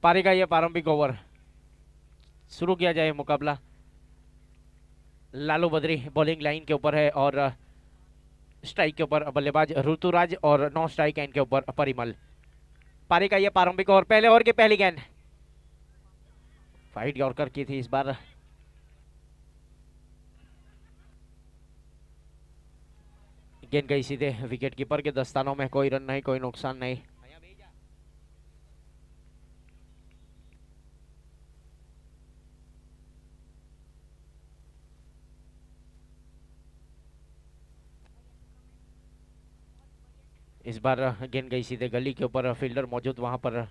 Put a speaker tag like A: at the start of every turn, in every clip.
A: पारी का ये प्रारंभिक ओवर शुरू किया जाए मुकाबला। लालू बद्री बॉलिंग लाइन के ऊपर है और स्ट्राइक के ऊपर बल्लेबाज ऋतुराज और नॉन स्ट्राइक एंड के ऊपर परिमल। पारी का ये प्रारंभिक ओवर, पहले ओवर की पहली गेंद फाइट यॉर्कर की थी इस बार। गेंद गई सीधे विकेट कीपर के दस्तानों में, कोई रन नहीं, कोई नुकसान नहीं। इस बार गेंद गई सीधे गली के ऊपर, फील्डर मौजूद वहां पर।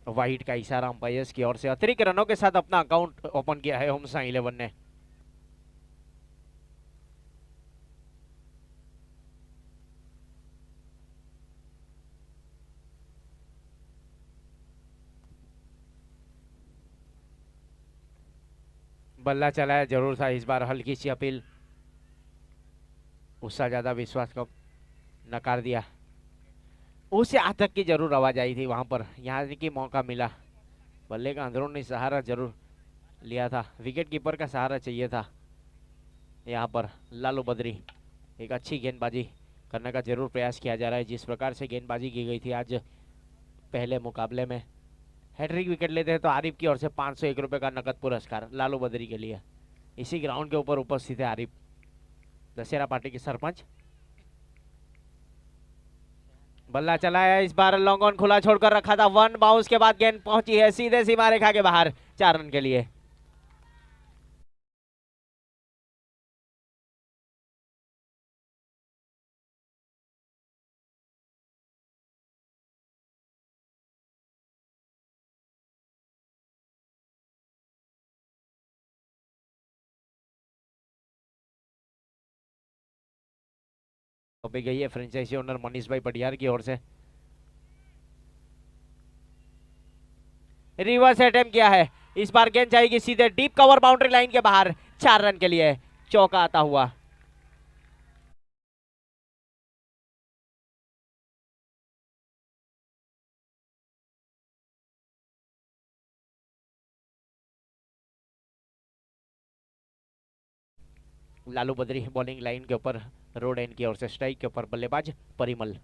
A: वाइड का इशारा अंपायर्स की ओर से। अतिरिक्त रनों के साथ अपना अकाउंट ओपन किया है होमसा 11 ने। बल्ला चलाया जरूर था इस बार, हल्की सी अपील, उससे ज्यादा विश्वास को नकार दिया। उसे आतंक की जरूर आवाज आई थी वहां पर, यहाँ की मौका मिला। बल्ले का अंदरूनी सहारा जरूर लिया था, विकेट कीपर का सहारा चाहिए था। यहाँ पर लालू बद्री एक अच्छी गेंदबाजी करने का जरूर प्रयास किया जा रहा है। जिस प्रकार से गेंदबाजी की गई थी आज पहले मुकाबले में, हैट्रिक विकेट लेते हैं तो आरिफ की ओर से 501 रुपए का नकद पुरस्कार लालू बद्री के लिए। इसी ग्राउंड के ऊपर उपस्थित है आरिफ, दशहरा पार्टी के सरपंच। बल्ला चलाया इस बार, लॉन्ग ऑन खुला छोड़कर रखा था, वन बाउंस के बाद गेंद पहुंची है सीधे सीमा रेखा के बाहर, 4 रन के लिए। अभी गई है फ्रेंचाइजी ओनर मनीष भाई पटियार की ओर से। रिवर्स अटेम्प्ट किया है इस बार, गेंद जाएगी सीधे डीप कवर बाउंड्री लाइन के बाहर, 4 रन के लिए। चौका आता हुआ। लालू बद्री बॉलिंग लाइन के ऊपर, रोड एंड की ओर से स्ट्राइक के ऊपर बल्लेबाज परिमल।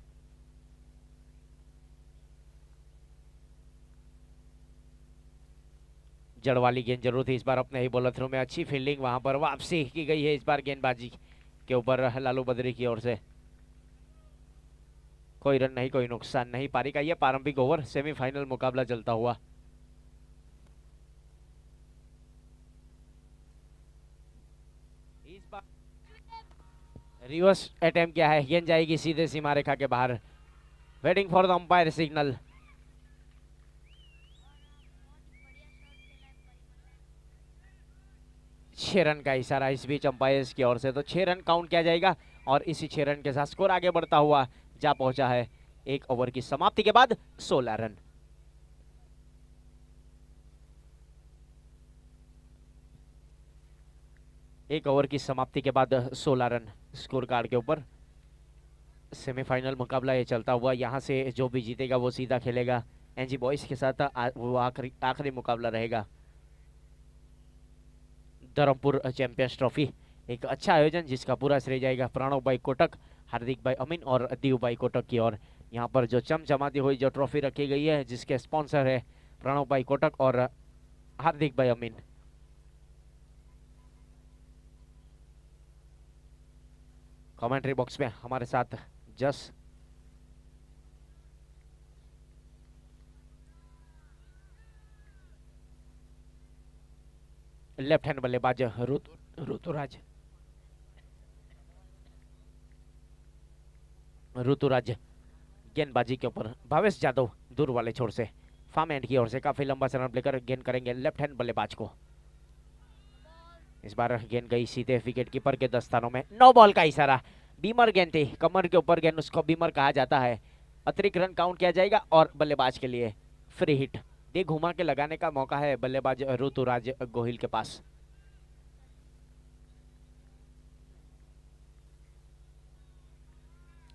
A: जड़ वाली गेंद जरूर थी इस बार, अपने ही बॉलर थ्रो में अच्छी फील्डिंग, वहां पर वापसी की गई है इस बार गेंदबाजी के ऊपर लालू बद्री की ओर से। कोई रन नहीं, कोई नुकसान नहीं। पारी का यह प्रारंभिक ओवर, सेमीफाइनल मुकाबला चलता हुआ। इस बार रिवर्स अटेम्प्ट किया है, गेंद जाएगी सीधे सीमा रेखा के बाहर। Waiting for the umpire signal. छह रन का इशारा इस बीच अंपायर्स की ओर से, तो 6 रन काउंट किया जाएगा और इसी 6 रन के साथ स्कोर आगे बढ़ता हुआ जा पहुंचा है एक ओवर की समाप्ति के बाद 16 रन। एक ओवर की समाप्ति के बाद 16 रन स्कोर कार्ड के ऊपर। सेमीफाइनल मुकाबला ये चलता हुआ, यहाँ से जो भी जीतेगा वो सीधा खेलेगा एनजी बॉयज के साथ, वो आखिरी मुकाबला रहेगा धर्मपुर चैंपियंस ट्रॉफी। एक अच्छा आयोजन जिसका पूरा श्रेय जाएगा प्रणव भाई कोटक, हार्दिक भाई अमीन और दीव भाई कोटक की ओर। यहाँ पर जो चमचमाती हुई जो ट्रॉफी रखी गई है, जिसके स्पॉन्सर है प्रणव भाई कोटक और हार्दिक भाई अमीन। कमेंट्री बॉक्स में हमारे साथ जस लेफ्ट हैंड बल्लेबाज ऋतुराज गेंदबाजी के ऊपर, भावेश यादव दूर वाले छोर से फार्म एंड की ओर से काफी लंबा रन लेकर गेंद करेंगे लेफ्ट हैंड बल्लेबाज को। इस बार गेंद गई सीधे विकेट कीपर के दस्तानों में, नो बॉल का इशारा। बीमर गेंद थी, कमर के ऊपर गेंद, उसको बीमर कहा जाता है। अतिरिक्त रन काउंट किया जाएगा और बल्लेबाज के लिए फ्री हिट। दे घुमा के लगाने का मौका है बल्लेबाज ऋतुराज गोहिल के पास।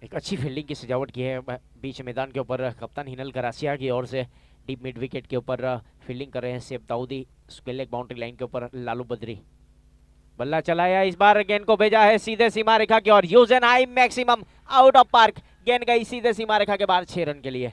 A: एक अच्छी फील्डिंग की सजावट की है बीच मैदान के ऊपर कप्तान हिनल करासिया की ओर से डीप मिड विकेट के ऊपर फील्डिंग कर रहे हैं safe Dawoodi. Square leg boundary line के ऊपर लालू बद्री। बल्ला चलाया, इस बार गेंद को भेजा है सीधे सीमा रेखा की ओर। Huge and high maximum out of park. गेंद गई सीधे सीमा रेखा के बाहर 6 रन के लिए।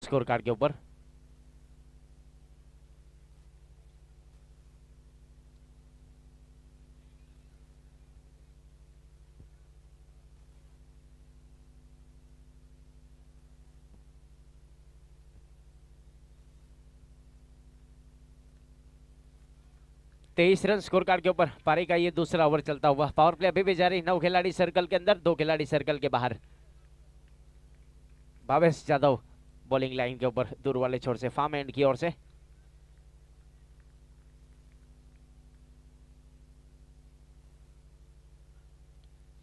A: स्कोर कार्ड के ऊपर 23 रन स्कोर कार्ड के ऊपर। पारी का ये दूसरा ओवर चलता हुआ। पावर प्ले अभी भी जारी। 9 खिलाड़ी सर्कल के अंदर, 2 खिलाड़ी सर्कल के बाहर। भावेश जादव बॉलिंग लाइन के ऊपर दूर वाले छोर से फार्म एंड की ओर से।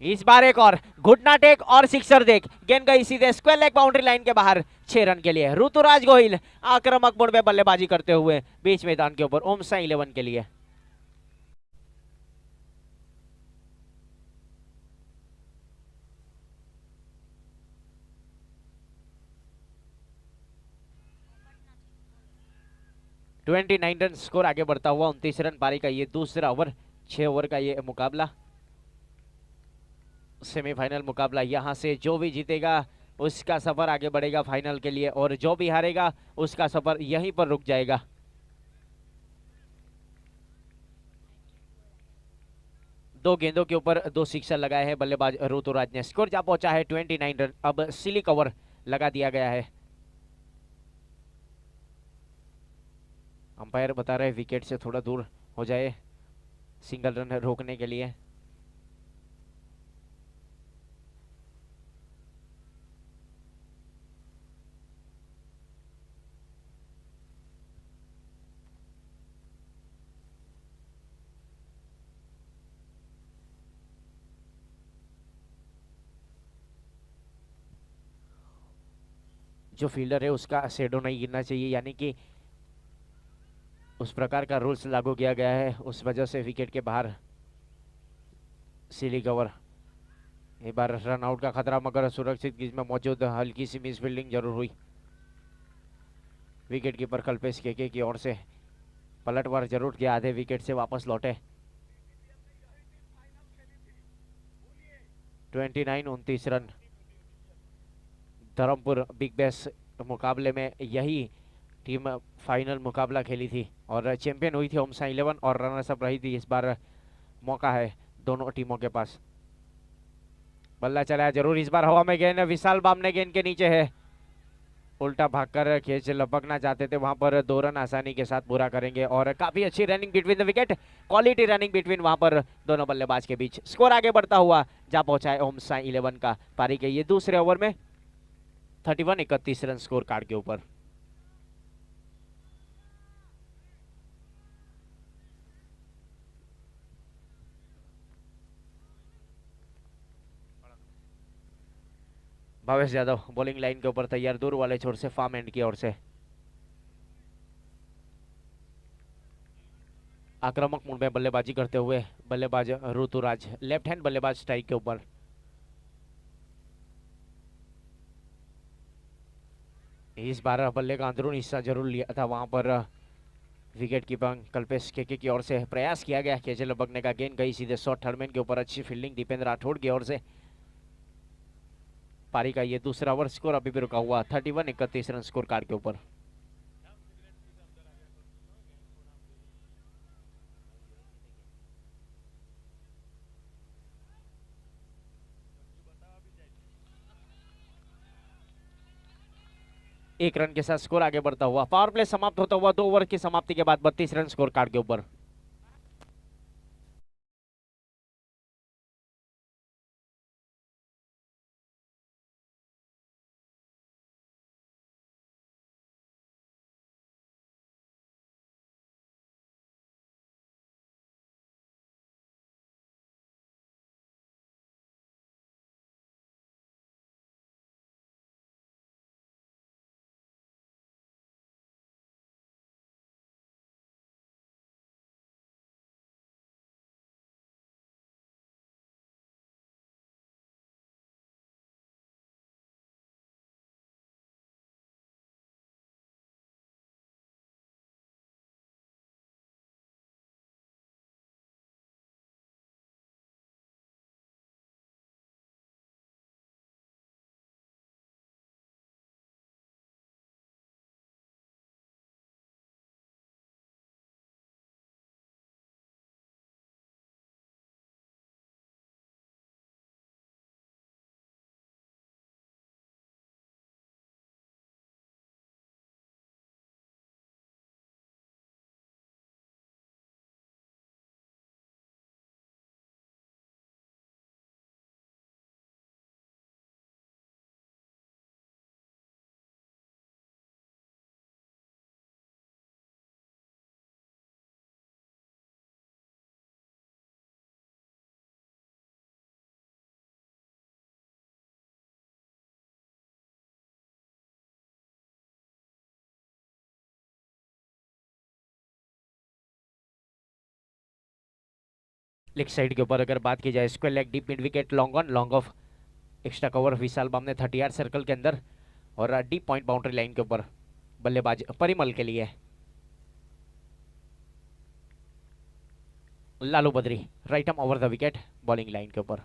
A: इस बार एक और घुटना टेक और सिक्सर देख। गेंद गई सीधे स्क्वायर लेग बाउंड्री लाइन के बाहर 6 रन के लिए। ऋतुराज गोहिल आक्रामक मोड में बल्लेबाजी करते हुए बीच मैदान के ऊपर ओम साई 11 के लिए। ट्वेंटी 29 रन स्कोर आगे बढ़ता हुआ। 29 रन पारी का ये दूसरा ओवर। 6 ओवर का ये मुकाबला, सेमीफाइनल मुकाबला। यहां से जो भी जीतेगा उसका सफर आगे बढ़ेगा फाइनल के लिए, और जो भी हारेगा उसका सफर यहीं पर रुक जाएगा। दो गेंदों के ऊपर 2 सिक्सर लगाए हैं बल्लेबाज ऋतुराज ने। स्कोर जा पहुंचा है 29 रन। अब सिली कवर लगा दिया गया है। अंपायर बता रहे विकेट से थोड़ा दूर हो जाए सिंगल रन रोकने के लिए। जो फील्डर है उसका शेडो नहीं गिरना चाहिए, यानी कि उस प्रकार का रूल्स लागू किया गया है। उस वजह से विकेट के बाहर सिली कवर। एक बार रन आउट का खतरा, मगर सुरक्षित क्रीज में मौजूद हल्की सी मिस फील्डिंग जरूर हुई। विकेट कीपर कल्पेश केके की ओर से पलटवार जरूर किया, आधे विकेट से वापस लौटे। 29 रन। धर्मपुर बिग बैश मुकाबले में यही टीम फाइनल मुकाबला खेली थी और चैंपियन हुई थी ओमसा 11, और रनर्स अप रही थी। इस बार मौका है दोनों टीमों के पास। बल्ला चलाया जरूर, इस बार हवा में गेंद विशाल बामने गेंद के नीचे है। उल्टा भागकर खेच लपकना चाहते थे, वहां पर 2 रन आसानी के साथ पूरा करेंगे, और काफी अच्छी running between the wicket, quality running between वहां पर दोनों बल्लेबाज के बीच। स्कोर आगे बढ़ता हुआ जा पहुंचा है ओमसा 11 का पारी के ये दूसरे ओवर में। 31 रन स्कोर कार्ड के ऊपर। भावेश यादव बॉलिंग लाइन के ऊपर तैयार, दूर वाले छोर से फार्म एंड की ओर से। आक्रामक मूड में बल्लेबाजी करते हुए बल्लेबाज ऋतुराज, लेफ्ट हैंड बल्लेबाज स्ट्राइक के ऊपर। इस बार बल्ले का अंदरूनी हिस्सा जरूर लिया था, वहां पर विकेट कीपर कल्पेश केके की ओर से प्रयास किया गया कैचे लपकने का। गेंद गई सीधे शॉर्ट थर्डमैन के ऊपर। अच्छी फील्डिंग दीपेंद्र राठौड़ की ओर से। पारी का ये दूसरा ओवर। स्कोर अभी भी रुका हुआ 31 रन स्कोर कार्ड के ऊपर। एक रन के साथ स्कोर आगे बढ़ता हुआ। पावर प्ले समाप्त होता हुआ 2 ओवर की समाप्ति के बाद 32 रन स्कोर कार्ड के ऊपर। लेग साइड के ऊपर अगर बात की जाए, square leg deep mid wicket, long on long off, extra cover Vishal Bam ने 30 यार्ड सर्कल के अंदर और डीप पॉइंट बाउंड्री लाइन के ऊपर बल्लेबाज परिमल के लिए। Lalu Badri right arm over the wicket bowling line के ऊपर।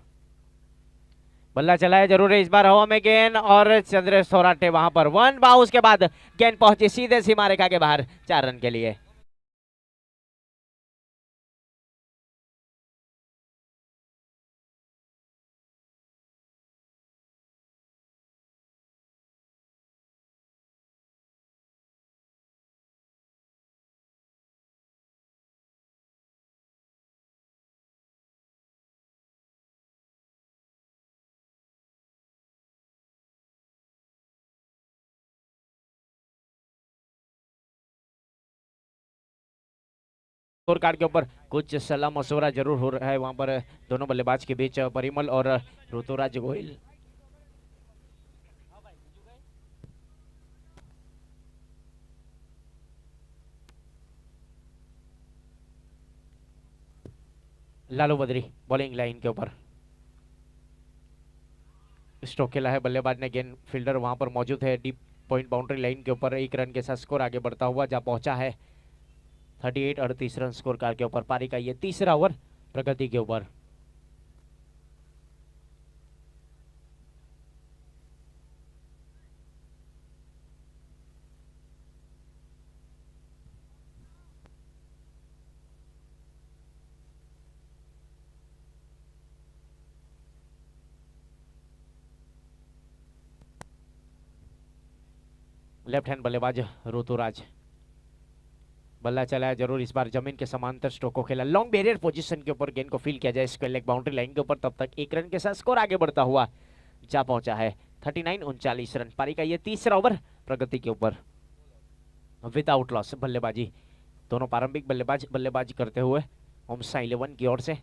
A: बल्ला चलाया जरूर है इस बार हवा में गेंद और चंद्रेश थोराटे वहां पर वन बाउंस के बाद गेंद पहुंची सीधे सीमा रेखा के बाहर 4 रन के लिए। स्कोर कार्ड के ऊपर कुछ सलाह मशवरा जरूर हो रहा है वहां पर दोनों बल्लेबाज के बीच, परिमल और ऋतुराज गोयल। लालू बद्री बॉलिंग लाइन के ऊपर स्ट्रोक खेला है, बल्लेबाज ने गेंद, फील्डर वहां पर मौजूद है डीप पॉइंट बाउंड्री लाइन के ऊपर। 1 रन के साथ स्कोर आगे बढ़ता हुआ जा पहुंचा है 38 रन स्कोर कार्ड के ऊपर। पारी का ये तीसरा ओवर प्रगति के ऊपर। लेफ्ट हैंड बल्लेबाज ऋतुराज, बल्ला चलाया जरूर इस बार, जमीन के समांतर स्ट्रोक को खेला, लॉन्ग बैरियर पोजीशन के ऊपर गेंद को फील किया जाए स्क्वायर लेग बाउंड्री लाइन के ऊपर, तब तक 1 रन के साथ स्कोर आगे बढ़ता हुआ जा पहुंचा है 39 रन। पारी का ये तीसरा ओवर प्रगति के ऊपर। विदाउट लॉस बल्लेबाजी दोनों प्रारंभिक बल्लेबाजी करते हुए ओमसा 11 की ओर से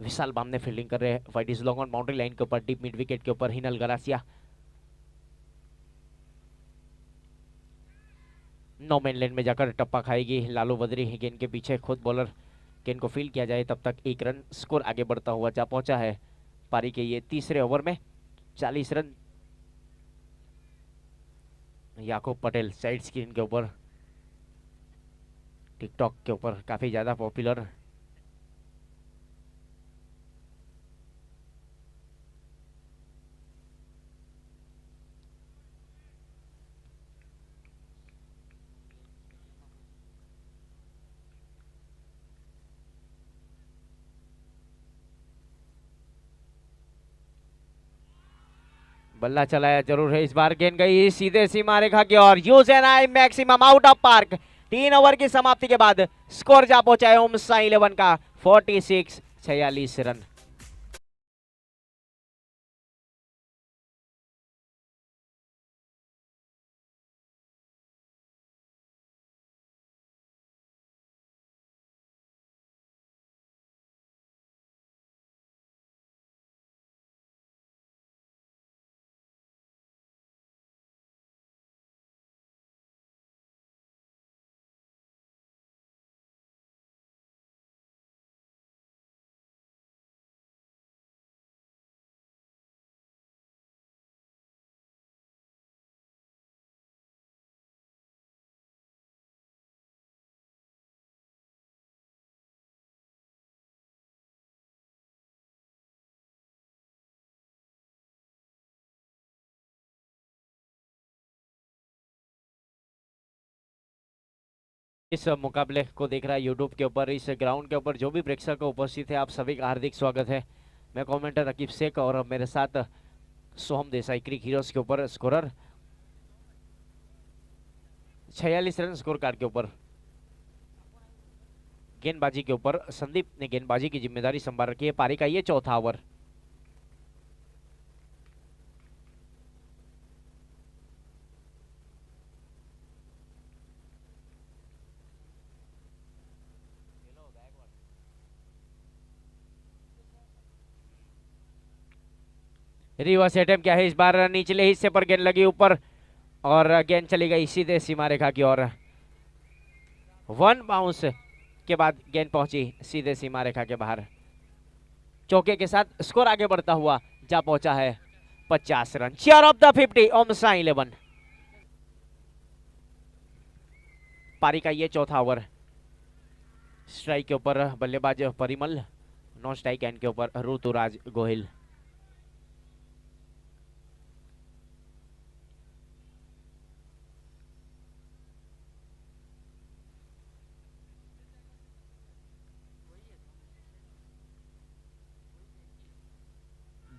A: विशाल बाम ने फील्डिंग कर रहे हैं। White is long on boundary line के ऊपर, डीप मिड विकेट के ऊपर Hinal Garasia. No man land में जाकर टप्पा खाएगी लालू बद्री, गेंद के पीछे खुद बॉलर, गेंद को फील किया जाए तब तक 1 रन स्कोर आगे बढ़ता हुआ जा पहुंचा है पारी के ये तीसरे ओवर में 40 रन। याकूब पटेल साइड स्क्रीन के ऊपर, टिकटॉक के ऊपर काफी ज्यादा पॉपुलर। बल्ला चलाया जरूर है इस बार, गेंद गई सीधे सीमा रेखा की ओर, huge and high maximum out of park. 3 over की समाप्ति के बाद स्कोर जा पहुंचा है ओमसा 11 का 46 रन। इस मुकाबले को देख रहा है यूट्यूब के ऊपर, इस ग्राउंड के ऊपर जो भी प्रेक्षक उपस्थित है, आप सभी का हार्दिक स्वागत है। मैं कमेंटर रकीब शेख और मेरे साथ सोहम देसाई, क्रिक हीरोज के ऊपर स्कोरर। 46 रन स्कोर कार्ड के ऊपर। गेंदबाजी के ऊपर संदीप ने गेंदबाजी की जिम्मेदारी संभाल रखी है पारी का ये चौथा ओवर। रिवर्स अटेम्प्ट क्या है इस बार, निचले हिस्से पर गेंद लगी ऊपर और गेंद चली गई सीधे सीमा रेखा की ओर। 1 बाउंस के बाद गेंद पहुंची सीधे सीमा रेखा के बाहर। चौके के साथ स्कोर आगे बढ़ता हुआ जा पहुंचा है 50 रन। Chair of the 50 ओमसा 11। पारी का ये चौथा ओवर। स्ट्राइक के ऊपर बल्लेबाज परिमल, नॉन स्ट्राइक एंड के ऊपर ऋतुराज गोहिल।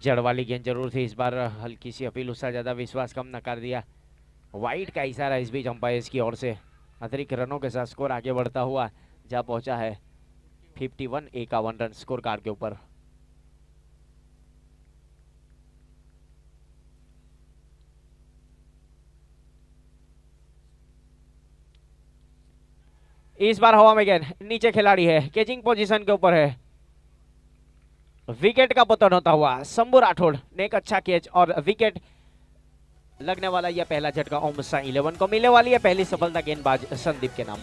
A: जड़ वाली गेंद जरूर थी इस बार, हल्की सी अपील, उससे ज्यादा विश्वास कम नकार दिया। वाइड का इशारा इस बीच अंपायर की ओर से। अतिरिक्त रनों के साथ स्कोर आगे बढ़ता हुआ जा पहुंचा है 51 51 रन स्कोर कार्ड के ऊपर। इस बार हवा में गेंद, नीचे खिलाड़ी है, कैचिंग पोजीशन के ऊपर है। विकेट का पतन होता हुआ शंभू राठौड़ ने एक अच्छा कैच और विकेट लगने वाला यह पहला झटका ओमसा 11 को मिलने वाली है पहली सफलता गेंदबाज संदीप के नाम।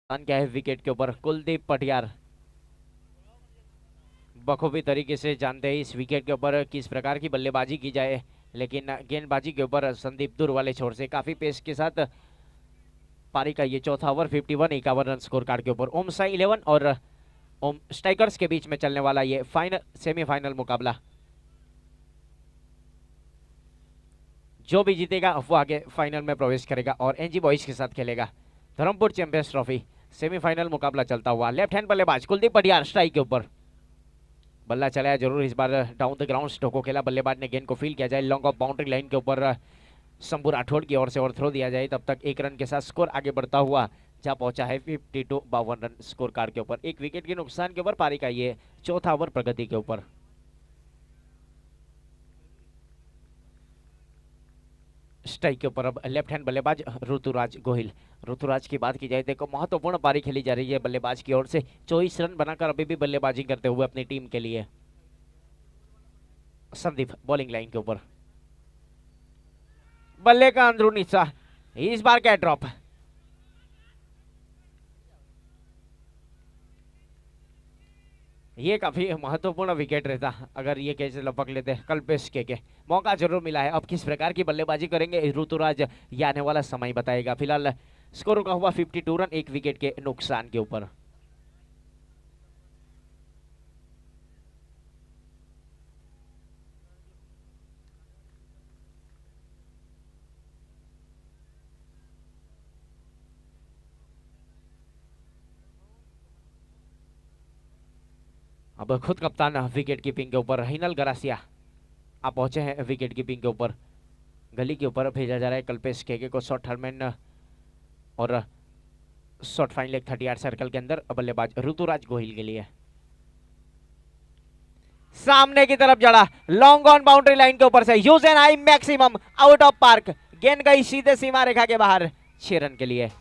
A: क्या है विकेट के ऊपर कुलदीप पटियार बखूबी तरीके से जानते हैं इस विकेट के ऊपर किस प्रकार की बल्लेबाजी की जाए, लेकिन गेंदबाजी के ऊपर संदीप दूर वाले छोर से काफी पेस के साथ पारी का ये चौथा ओवर 51 51 रन स्कोर कार्ड के ऊपर ओमसा 11 और ओम स्ट्राइकर्स के बीच में चलने वाला ये फाइनल सेमीफाइनल मुकाबला। जो भी जीतेगा वो आगे फाइनल में प्रवेश करेगा और एनजी बॉयज के साथ खेलेगा धर्मपुर चैंपियंस ट्रॉफी। सेमीफाइनल मुकाबला चलता हुआ लेफ्ट हैंड बल्लेबाज कुलदीप पटियार स्ट्राइक के ऊपर। बल्ला चलाया जरूर इस बार, डाउन द ग्राउंड स्टोको खेला, बल्लेबाज ने गेंद को फील किया जाए लॉन्ग ऑफ बाउंड्री लाइन के ऊपर शंभू राठौड़ की ओर से और थ्रो दिया जाए, तब तक एक रन के साथ स्कोर आगे बढ़ता हुआ जा पहुंचा है 52 52 रन स्कोर कार्ड के ऊपर। एक विकेट के नुकसान के ऊपर पारी का ये चौथा ओवर प्रगति के ऊपर। स्ट्राइक के ऊपर अब लेफ्ट हैंड बल्लेबाज ऋतुराज गोहिल। ऋतुराज की बात की जाए तो महत्वपूर्ण पारी खेली जा रही है बल्लेबाज की ओर से, 24 रन बनाकर अभी भी बल्लेबाजी करते हुए अपनी टीम के लिए। संदीप बॉलिंग लाइन के ऊपर, बल्ले का अंदरूनी हिस्सा, इस बार क्या ड्रॉप। ये काफी महत्वपूर्ण विकेट रहता अगर ये कैच लपक लेते कल्पेश के मौका जरूर मिला है। अब किस प्रकार की बल्लेबाजी करेंगे ऋतुराज, ये आने वाला समय बताएगा। फिलहाल स्कोर रुका हुआ 52 रन एक विकेट के नुकसान के ऊपर। अब खुद कप्तान विकेट कीपिंग के ऊपर हिनल गरासिया आप पहुंचे हैं विकेट कीपिंग के ऊपर। गली के ऊपर भेजा जा रहा है कल्पेश के को शॉर्ट थर्डमैन और short fine leg 30 yard circle के अंदर बल्लेबाज ऋतुराज गोहिल के लिए। सामने की तरफ जड़ा लॉन्ग ऑन बाउंड्री लाइन के ऊपर से huge and high maximum out of park, गेंद गई सीधे सीमा रेखा के बाहर 6 रन के लिए।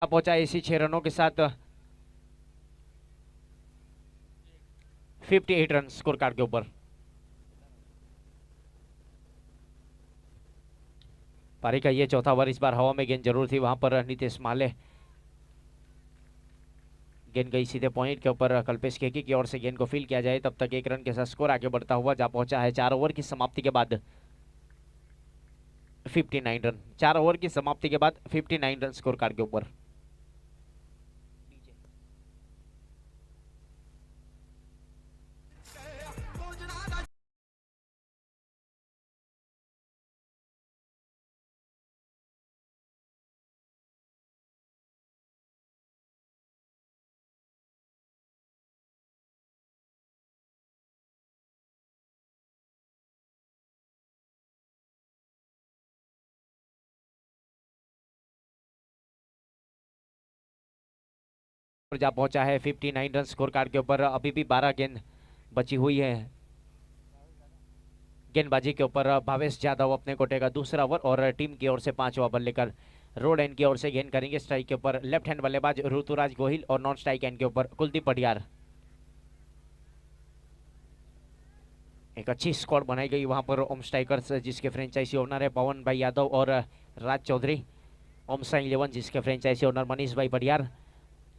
A: पहुंचा इसी 6 रनों के साथ 58 रन स्कोर कार्ड के ऊपर। पारी का ये चौथा ओवर, इस बार हवा में गेंद जरूर थी वहां पर नीतीश माले, गेंद गई सीधे पॉइंट के ऊपर। कल्पेश केकी की ओर से गेंद को फील किया जाए, तब तक 1 रन के साथ स्कोर आगे बढ़ता हुआ जा पहुंचा है 4 ओवर की समाप्ति के बाद 59 रन। 4 ओवर की समाप्ति के बाद 59 रन स्कोर कार्ड के ऊपर। जा पहुंचा है 59 रन स्कोर कार्ड के ऊपर। अभी भी 12 गेंद बची हुई है। गेंदबाजी के ऊपर भावेश यादव अपने कोटे का दूसरा ओवर और टीम की ओर से 5वां बल्ले लेकर रोड एंड की ओर से गेंद करेंगे। स्ट्राइक के ऊपर लेफ्ट हैंड बल्लेबाज ऋतुराज गोहिल और नॉन स्ट्राइक एंड के ऊपर कुलदीप पटियार। एक अच्छी स्क्वाड बनाई गई वहां पर ओम स्ट्राइकर्स, जिसके फ्रेंचाइजी ओनर है पवन भाई यादव और राज चौधरी। ओम साई 11 जिसके फ्रेंचाइजी ओनर मनीष भाई पटियार।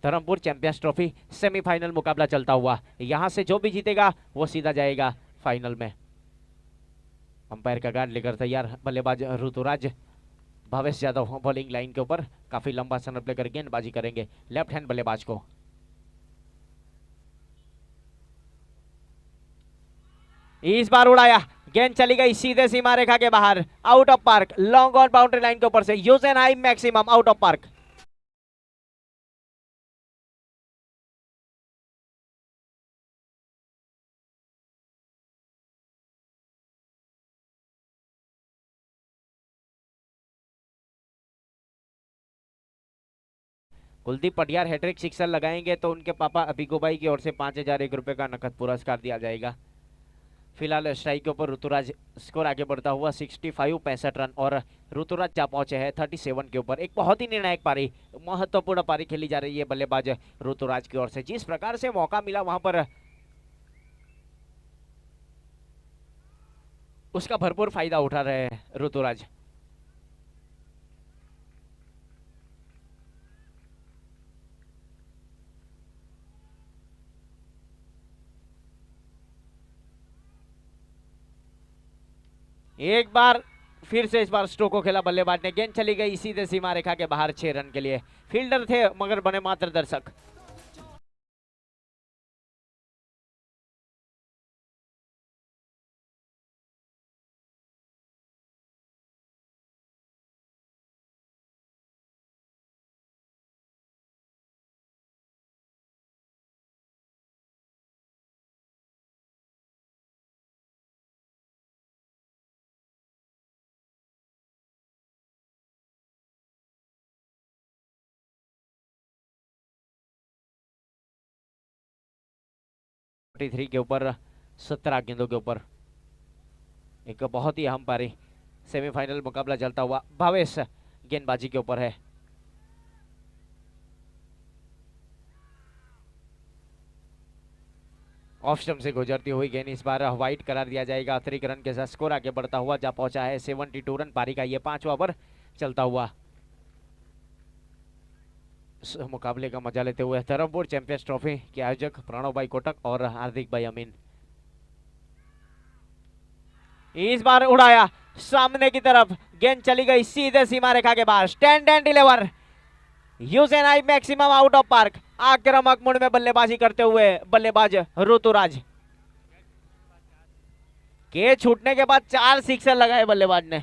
A: धर्मपुर चैंपियंस ट्रॉफी सेमीफाइनल मुकाबला चलता हुआ, यहां से जो भी जीतेगा वो सीधा जाएगा फाइनल में। अंपायर का गार्ड लेकर तैयार बल्लेबाज ऋतुराज। भावेश यादव बॉलिंग लाइन के ऊपर काफी लंबा सनप लेकर गेंदबाजी करेंगे लेफ्ट हैंड बल्लेबाज को। इस बार उड़ाया, गेंद चली गई सीधे सीमा रेखा के बाहर, out of park. Long on boundary line के ऊपर से huge and high maximum, out of park. Kuldeep Patiyar hattrick sixer लगाएंगे तो उनके पापा अभिगोबाई की ओर से 5,001 रुपए का नकद पुरस्कार दिया जाएगा। फिलहाल स्ट्राइक के ऊपर ऋतुराज, स्कोर आगे बढ़ता हुआ 65 रन और ऋतुराज जा पहुंचे हैं 37 के ऊपर। एक बहुत ही निर्णायक पारी, महत्वपूर्ण पारी खेली जा रही है बल्लेबाज ऋतुराज की ओर से। जिस प्रकार से मौका मिला वहां पर उसका भरपूर फायदा उठा रहे हैं ऋतुराज। एक बार फिर से इस बार स्ट्रोक को खेला बल्लेबाज ने, गेंद चली गई सीधे सीमा रेखा के बाहर 6 रन के लिए। फील्डर थे मगर बने मात्र दर्शक। थ्री के ऊपर 17 गेंदों के ऊपर एक बहुत ही अहम पारी, सेमीफाइनल मुकाबला चलता हुआ। भावेश गेंदबाजी के ऊपर है। ऑफ स्टंप से गुजरती हुई गेंद इस बार वाइड करार दिया जाएगा। अतिरिक्त रन के साथ स्कोर आगे बढ़ता हुआ जा पहुंचा है 72 रन। पारी का ये 5वां ओवर चलता हुआ। मुकाबले का मजा लेते हुए धर्मपुर चैंपियंस ट्रॉफी के आयोजक प्रणव भाई कोटक और हार्दिक भाई अमीन। इस बार उड़ाया सामने की तरफ, गेंद चली गई सीधे सीमा रेखा के बाहर। Stand and deliver, use and high maximum, out of park. आक्रामक मोड में बल्लेबाजी करते हुए बल्लेबाज ऋतुराज के छूटने के बाद 4 सिक्सर लगाए बल्लेबाज ने।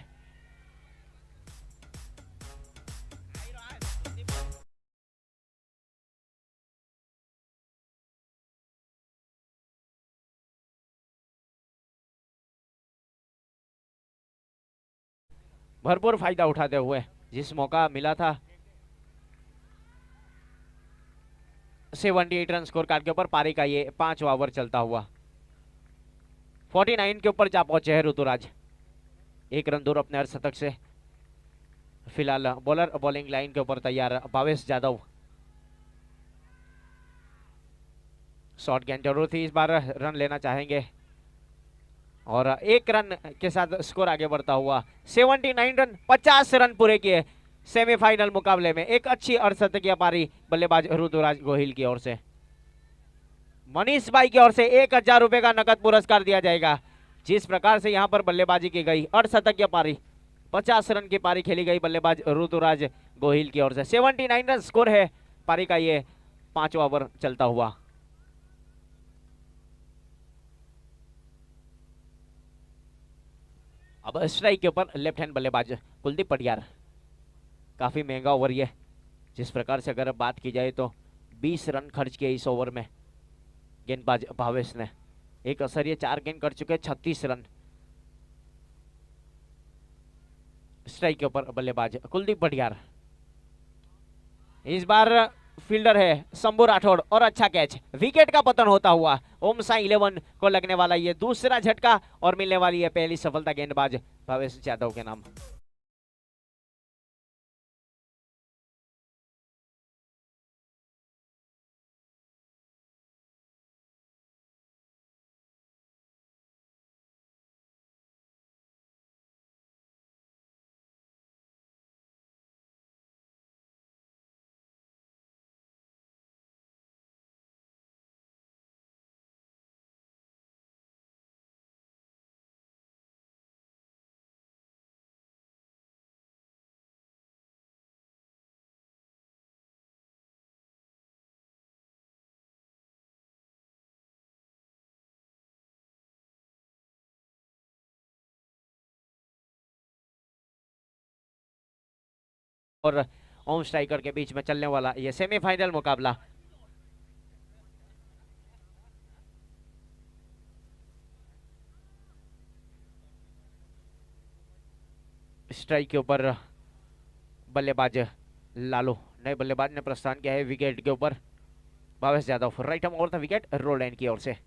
A: भरपूर फायदा उठाते हुए जिस मौका मिला था 78 रन स्कोर कार्ड के ऊपर। पारी का ये 5वां ओवर चलता हुआ 49 के ऊपर जा पहुंचे हैं ऋतुराज। 1 रन दूर अपने अर्धशतक से। फिलहाल बॉलर बॉलिंग लाइन के ऊपर तैयार भावेश जाधव। शॉर्ट गेंद जरूर थी, इस बार रन लेना चाहेंगे और 1 रन के साथ स्कोर आगे बढ़ता हुआ 79 रन, 50 रन पूरे किए सेमीफाइनल मुकाबले में। एक अच्छी अर्धशतकीय पारी बल्लेबाज ऋतुराज गोहिल की ओर से। मनीष भाई की ओर से 1000 रुपए का नकद पुरस्कार दिया जाएगा। जिस प्रकार से यहां पर बल्लेबाजी की गई, अर्धशतकीय पारी, 50 रन की पारी खेली गई बल्लेबाज ऋतुराज गोहिल की ओर से। 79 रन स्कोर है पारी का, ये 5वां ओवर चलता हुआ। अब स्ट्राइक के ऊपर लेफ्ट हैंड बल्लेबाज कुलदीप पटियार। काफी महंगा ओवर ये, जिस प्रकार से अगर बात की जाए तो 20 रन खर्च किए इस ओवर में गेंदबाज भावेश ने। एक असर ये 4 गेंद कर चुके, 36 रन। स्ट्राइक के ऊपर बल्लेबाज कुलदीप पटियार। इस बार फील्डर है शंभू राठौड़ और अच्छा कैच, विकेट का पतन होता हुआ ओम साई 11 को लगने वाला ये दूसरा झटका और मिलने वाली है पहली सफलता गेंदबाज भावेश जाधव के नाम। और ओम स्ट्राइकर के बीच में चलने वाला ये सेमीफाइनल मुकाबला। स्ट्राइक के ऊपर बल्लेबाज लालू, नए बल्लेबाज ने प्रस्थान किया है विकेट के ऊपर। Bhavesh Yadav right arm over the wicket रोल लाइन की ओर से।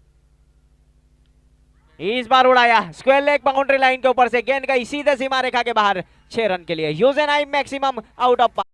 A: इस बार उड़ाया स्क्वायर लेग बाउंड्री लाइन के ऊपर से, गेंद गई सीधे सीमा रेखा के बाहर 6 रन के लिए। Huge and high maximum out of.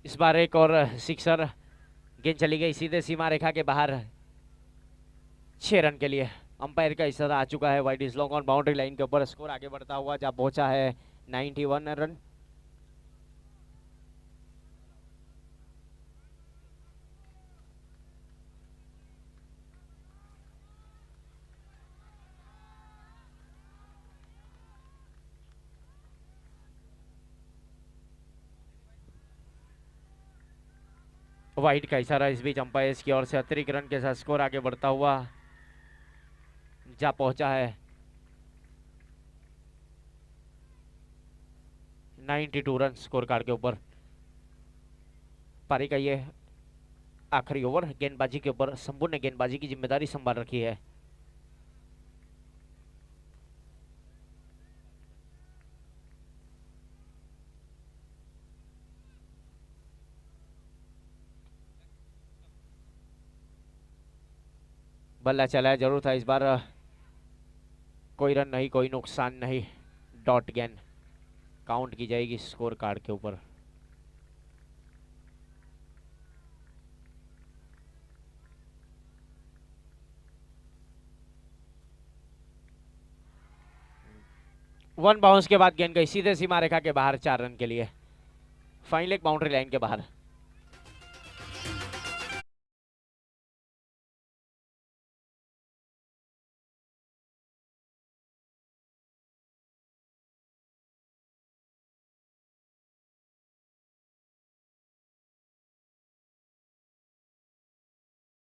A: इस बार एक और सिक्सर, गेंद चली गई सीधे सीमा रेखा के बाहर 6 रन के लिए। अंपायर का इशारा आ चुका है, wide is long on boundary line के ऊपर। स्कोर आगे बढ़ता हुआ जहां पहुंचा है 91 रन। वाइड का इशारा इस बीच अंपायर की ओर से अतिरिक्त रन के साथ स्कोर आगे बढ़ता हुआ जा पहुंचा है 92 रन स्कोर कार्ड के ऊपर। पारी का ये आखिरी ओवर गेंदबाजी के ऊपर शंभू ने गेंदबाजी की जिम्मेदारी संभाल रखी है। बल्ला चलाया जरूर था इस बार, कोई रन नहीं, कोई नुकसान नहीं, डॉट गेंद काउंट की जाएगी स्कोर कार्ड के ऊपर। वन बाउंस के बाद गेंद गई सीधे सीमा रेखा के बाहर 4 रन के लिए, फाइन लेग बाउंड्री लाइन के बाहर।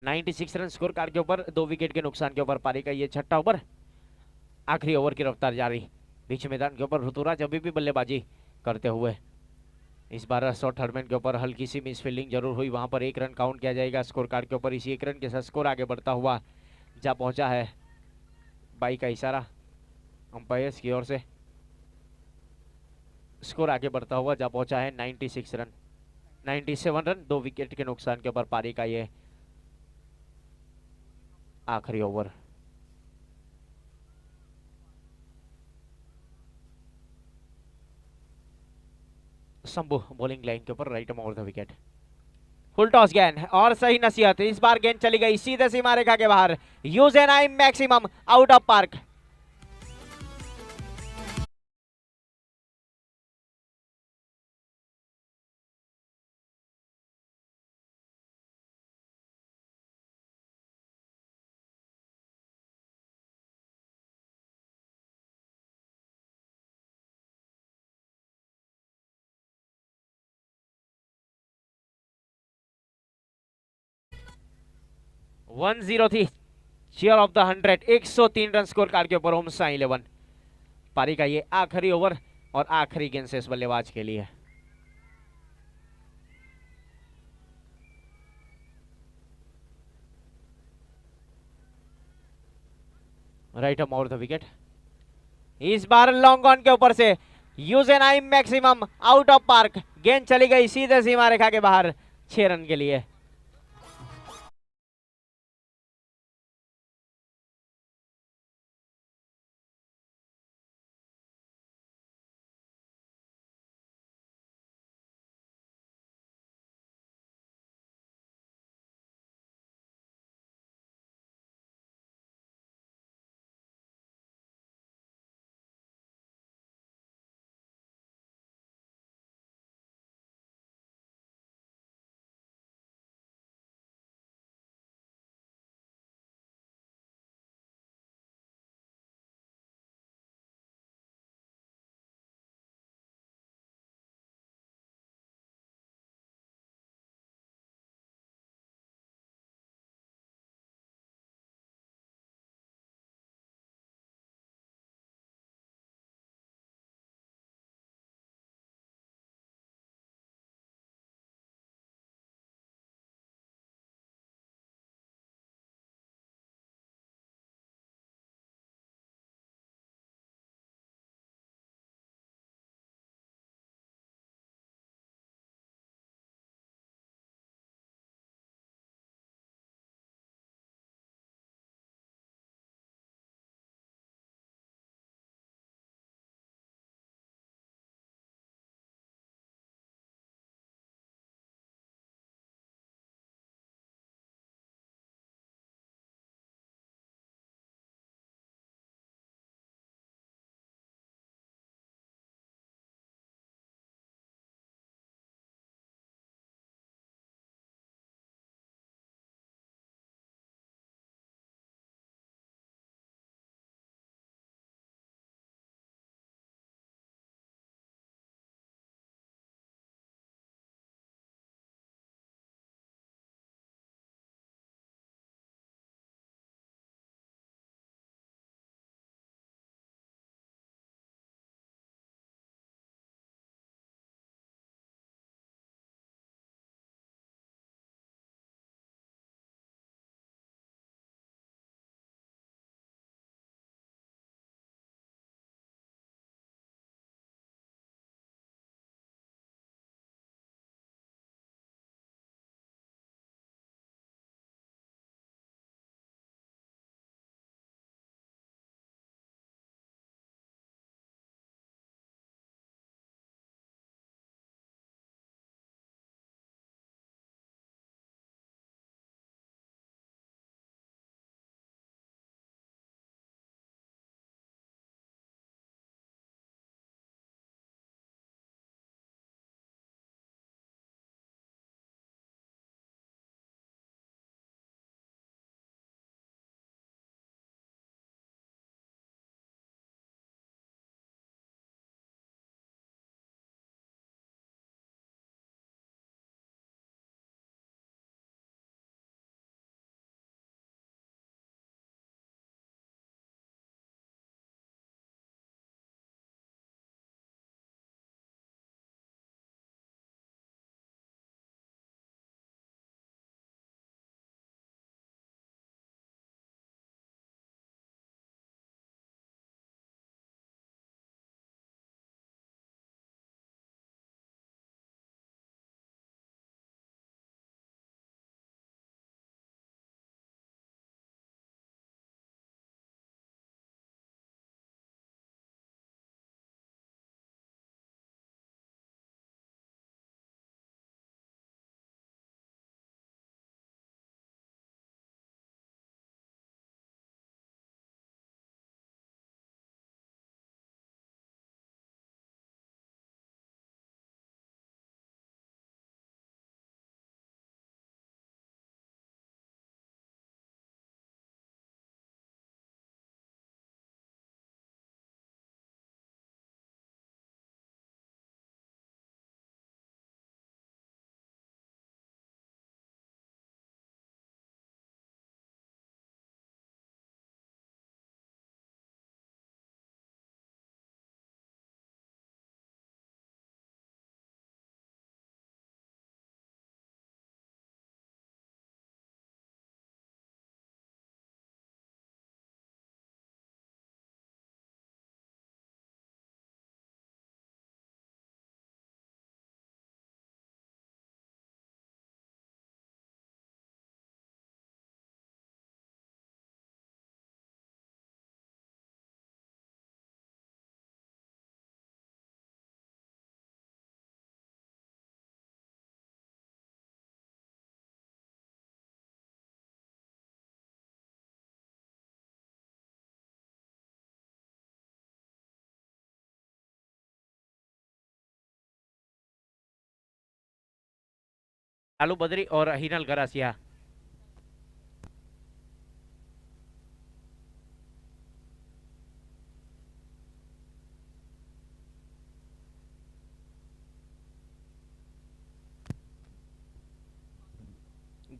A: Ninety six run score card के ऊपर, 2 विकेट के नुकसान के ऊपर पारी का ये छठा ओवर। आखिरी ओवर की रफ्तार जारी, बीच मैदान के ऊपर ऋतुराज अभी भी बल्लेबाजी करते हुए। इस बार शॉर्ट थर्डमैन के ऊपर हल्की सी मिस फील्डिंग जरूर हुई, वहां पर 1 रन काउंट किया जाएगा स्कोर कार्ड के ऊपर। इसी 1 रन के साथ स्कोर आगे बढ़ता हुआ जा पहुंचा है, बाई का इशारा अंपायर्स की ओर से। स्कोर आगे बढ़ता हुआ जा पहुंचा है 96 रन, 97 रन, 2 विकेट के नुकसान के ऊपर पारी का ये आखिरी ओवर। शंभू बॉलिंग लाइन के ऊपर, right over the wicket. Full toss गेंद और सही नसीहत, इस बार गेंद चली गई सीधे सीमा रेखा के बाहर, huge and high maximum, out of park. One zero three share of the 100, 103 run score card के ऊपर होम्स 11। पारी का ये आखिरी ओवर और आखिरी गेंद से इस बल्लेबाज के लिए। राइट ओवर द विकेट, इस बार लॉन्ग ऑन के ऊपर से huge and high maximum, out of park. गेंद चली गई सीधे सीमा रेखा के बाहर 6 रन के लिए। लालू बद्री और हिनल गरासिया।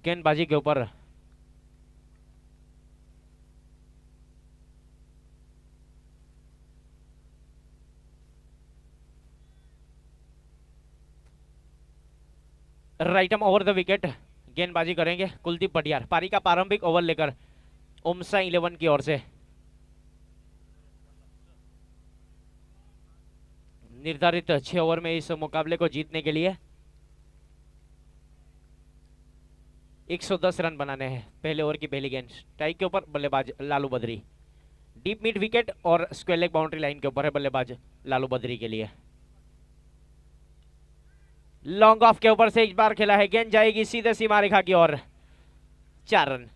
A: गेंदबाजी के ऊपर राइटम ओवर द विकेट गेंदबाजी करेंगे कुलदीप पटियार। पारी का प्रारंभिक ओवर लेकर ओमसा 11 की ओर से निर्धारित 6 ओवर में इस मुकाबले को जीतने के लिए 110 रन बनाने हैं। पहले ओवर की पहली गेंद स्ट्राइक के ऊपर बल्लेबाज Lalu Badri. Deep mid wicket और स्क्वायर लेग बाउंड्री लाइन के ऊपर है बल्लेबाज लालू बद्री के लिए। लॉन्ग ऑफ के ऊपर से इस बार खेला है, गेंद जाएगी सीधे सीमा रेखा की ओर। 4 रन।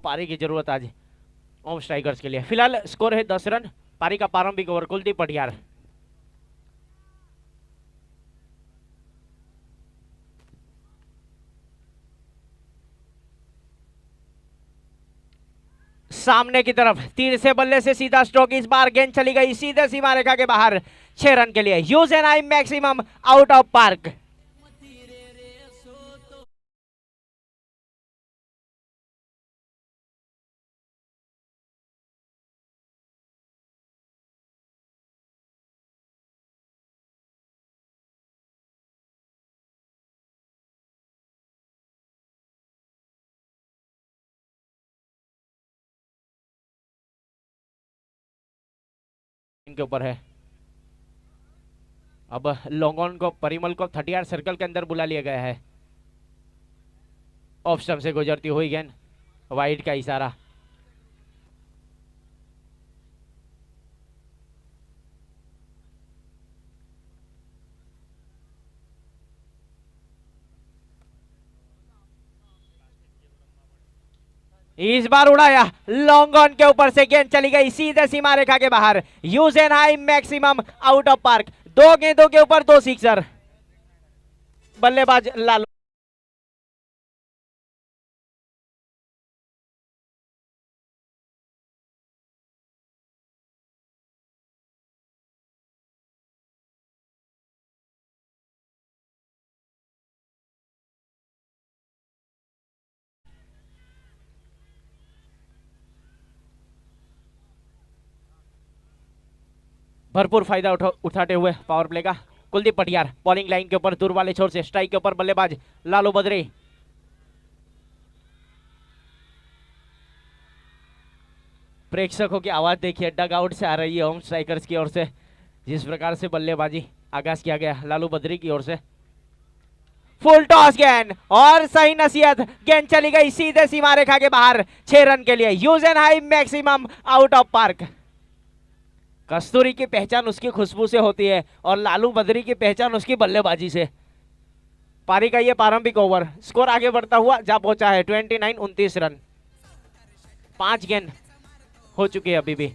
A: पारी की जरूरत आज ओम स्ट्राइकर्स के लिए। फिलहाल स्कोर है 10 रन। पारी का प्रारंभिक ओवर कुलदीप पटियार। सामने की तरफ तीर से बल्ले से सीधा स्ट्रोक। इस बार गेंद चली गई सीधे सीमा रेखा के बाहर। 6 रन के लिए। Huge and high maximum out of park. इनके ऊपर है। अब लॉन्गॉन को परिमल को 30 सर्कल के अंदर बुला लिया गया है। ऑफ स्टंप से गुजरती हुई गेंद, वाइड का इशारा। इस बार उड़ाया लॉन्ग ऑन के ऊपर से, गेंद चली गई सीधे सीमा रेखा के बाहर। Huge and high maximum out of park. 2 गेंदों के ऊपर 2 सिक्सर। बल्लेबाज लालू। भरपूर फायदा उठाते हुए पावर प्ले का कुलदीप पटियार। बॉलिंग लाइन के ऊपर दूर वाले छोर से स्ट्राइक के ऊपर बल्लेबाज लालू बद्री। प्रेक्षकों की आवाज देखिए डग आउट से आ रही है होम स्ट्राइकर्स की ओर से। जिस प्रकार से बल्लेबाजी आगाज किया गया लालू बद्री की ओर से। फुल टॉस गेंद और सही नसीहत। गेंद चली गई सीधे सीमा रेखा के बाहर। 6 रन के लिए। Huge and high maximum out of park. कस्तूरी की पहचान उसकी खुशबू से होती है और लालू बद्री की पहचान उसकी बल्लेबाजी से। पारी का ये प्रारंभिक ओवर स्कोर आगे बढ़ता हुआ जा पहुंचा है 29-29 रन। 5 गेंद हो चुके हैं अभी भी।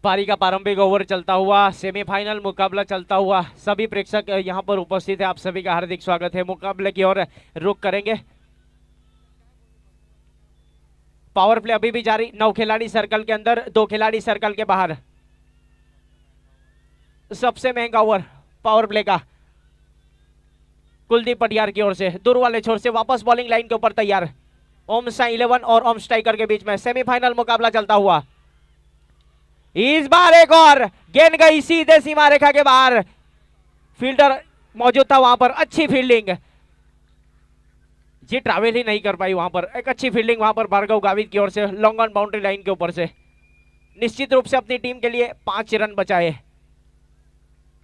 A: पारी का प्रारंभिक ओवर चलता हुआ, सेमीफाइनल मुकाबला चलता हुआ। सभी प्रेक्षक यहां पर उपस्थित है, आप सभी का हार्दिक स्वागत है। मुकाबले की ओर रुख करेंगे। पावर प्ले अभी भी जारी। 9 खिलाड़ी सर्कल के अंदर, 2 खिलाड़ी सर्कल के बाहर। सबसे महंगा ओवर पावर प्ले का कुलदीप पटियार की ओर से दूर वाले छोर से वापस बॉलिंग लाइन के ऊपर तैयार। ओम साई 11 और ओम स्ट्राइकर के बीच में सेमीफाइनल मुकाबला चलता हुआ। इस बार एक और गेंद गई सीधे सीमा रेखा के बाहर। फील्डर मौजूद था वहां पर, अच्छी फील्डिंग। जी ट्रैवल ही नहीं कर पाई वहां पर, एक अच्छी फील्डिंग वहां पर भार्गव गावित की ओर से लॉन्ग ऑन बाउंड्री लाइन के ऊपर से। निश्चित रूप से अपनी टीम के लिए 5 रन बचाए।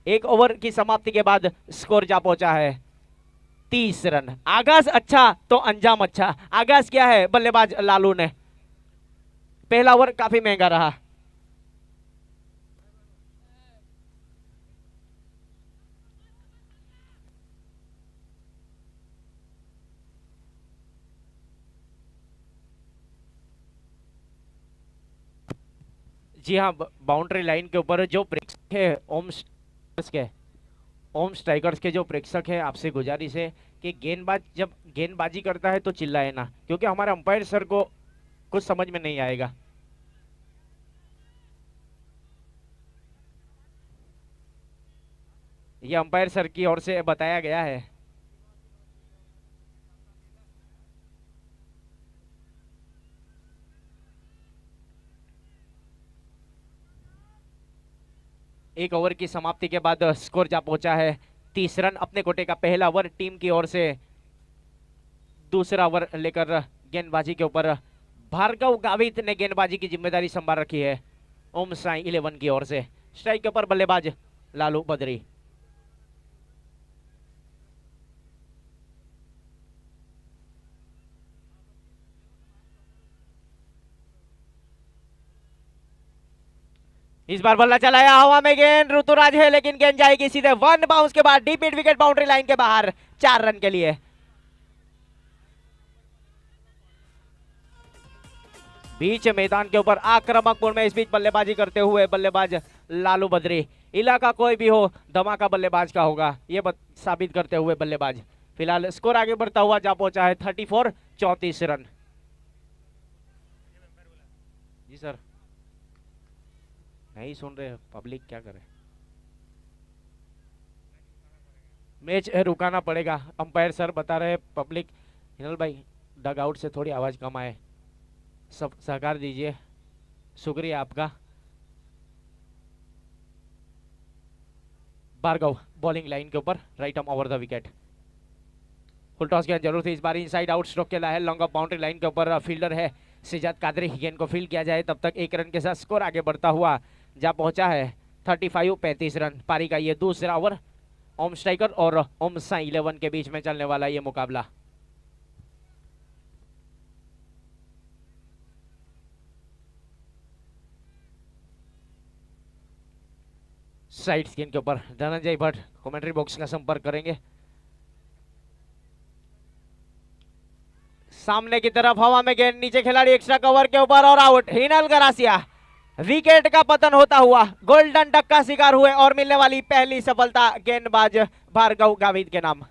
A: एक ओवर की समाप्ति के बाद स्कोर जा पहुंचा है 30 रन। आगाज अच्छा तो अंजाम अच्छा। आगाज क्या है बल्लेबाज लालू ने, पहला ओवर काफी महंगा रहा। जी हाँ, बाउंड्री लाइन के ऊपर जो प्रेक्षक है ओम स्ट्राइकर्स के जो प्रेक्षक है, आपसे गुजारिश है कि गेंदबाज जब गेंदबाजी करता है तो चिल्लाए ना, क्योंकि हमारे अंपायर सर को कुछ समझ में नहीं आएगा। ये अंपायर सर की ओर से बताया गया है। एक ओवर की समाप्ति के बाद स्कोर जा पहुंचा है 30 रन। अपने कोटे का पहला ओवर टीम की ओर से दूसरा ओवर लेकर गेंदबाजी के ऊपर भार्गव गावित ने गेंदबाजी की जिम्मेदारी संभाल रखी है ओम साई 11 की ओर से। स्ट्राइक के ऊपर बल्लेबाज लालू बद्री। इस बार बल्ला चलाया, हवा में गेंद, ऋतुराज है लेकिन गेंद जाएगी सीधे वन बाउंस के बाद deep mid wicket boundary line के बाहर। 4 रन के लिए। बीच मैदान के ऊपर आक्रामक मोड में इस बीच बल्लेबाजी करते हुए बल्लेबाज लालू बद्री। इलाका कोई भी हो, धमाका बल्लेबाज का होगा, ये साबित करते हुए बल्लेबाज। फिलहाल स्कोर आगे बढ़ता हुआ जा पहुंचा है 34 रन। जी सर, नहीं सुन रहे, पब्लिक क्या करे। मैच रुकाना पड़ेगा, अंपायर सर बता रहे पब्लिक। हिनल भाई डग आउट से थोड़ी आवाज कम आए, सब सहकार दीजिए, शुक्रिया आपका। भार्गव बॉलिंग लाइन के ऊपर, right arm over the wicket. Full toss की जरूरत थी इस बार, इनसाइड आउट स्ट्रोक के लाए लॉन्ग ऑफ बाउंड्री लाइन के ऊपर फील्डर है सिजाद कादरी। गेंद को फील्ड किया जाए तब तक 1 रन के साथ स्कोर आगे बढ़ता हुआ जा पहुंचा है 35 रन। पारी का ये दूसरा ओवर। ओम स्ट्राइकर और ओम साई 11 के बीच में चलने वाला ये मुकाबला। साइड स्किन के ऊपर धनंजय भट्ट कमेंट्री बॉक्स का संपर्क करेंगे। सामने की तरफ हवा में गेंद, नीचे खिलाड़ी एक्स्ट्रा कवर के ऊपर और आउट। हिनल गरासिया विकेट का पतन होता हुआ गोल्डन डक का शिकार हुए और मिलने वाली पहली सफलता गेंदबाज भार्गव गावित के नाम।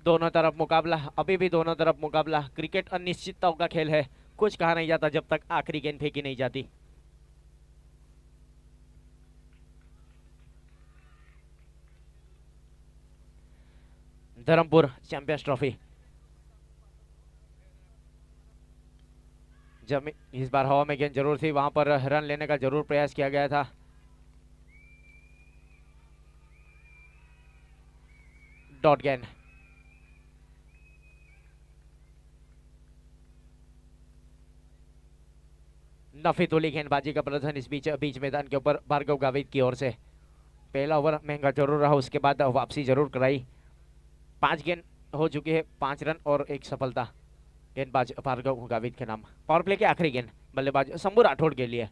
A: दोनों तरफ मुकाबला, अभी भी दोनों तरफ मुकाबला। क्रिकेट अनिश्चितताओं का खेल है, कुछ कहा नहीं जाता जब तक आखिरी गेंद फेंकी नहीं जाती। धर्मपुर चैंपियंस ट्रॉफी इस बार हवा में गेंद जरूर थी, वहां पर रन लेने का जरूर प्रयास किया गया था। डॉट गेंद। नफीतुली गेंदबाजी का प्रदर्शन इस बीच मैदान के ऊपर भार्गव गावित की ओर से। पहला ओवर महंगा जरूर रहा, उसके बाद वापसी जरूर कराई। 5 गेंद हो चुकी है, 5 रन और 1 सफलता गेंदबाज भार्गव गावित के नाम। पावर प्ले के आखिरी गेंद बल्लेबाज शंभू राठौड़ के लिए।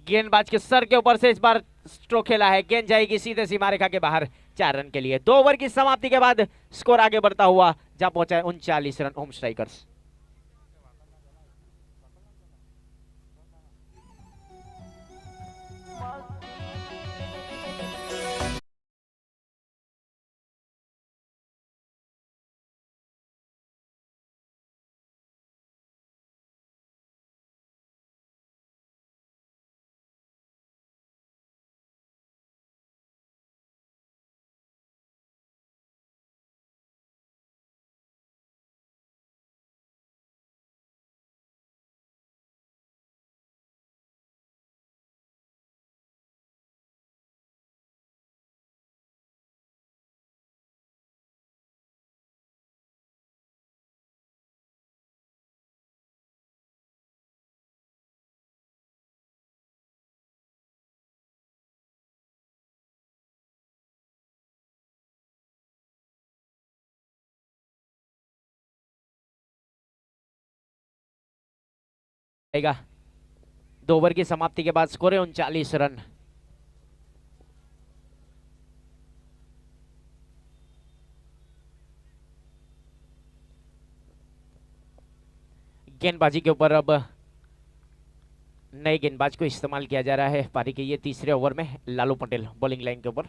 A: गेंदबाज के सर के ऊपर से इस बार स्ट्रोक खेला है, गेंद जाएगी सीधे सीमा रेखा के बाहर 4 रन के लिए। 2 ओवर की समाप्ति के बाद स्कोर आगे बढ़ता हुआ जहां पहुंचा है 39 रन होम स्ट्राइकर्स। आएगा 2 ओवर की समाप्ति के बाद स्कोर है 39 रन। गेंदबाजी के ऊपर अब नए गेंदबाज को इस्तेमाल किया जा रहा है पारी के ये तीसरे ओवर में। लालू पटेल बॉलिंग लाइन के ऊपर।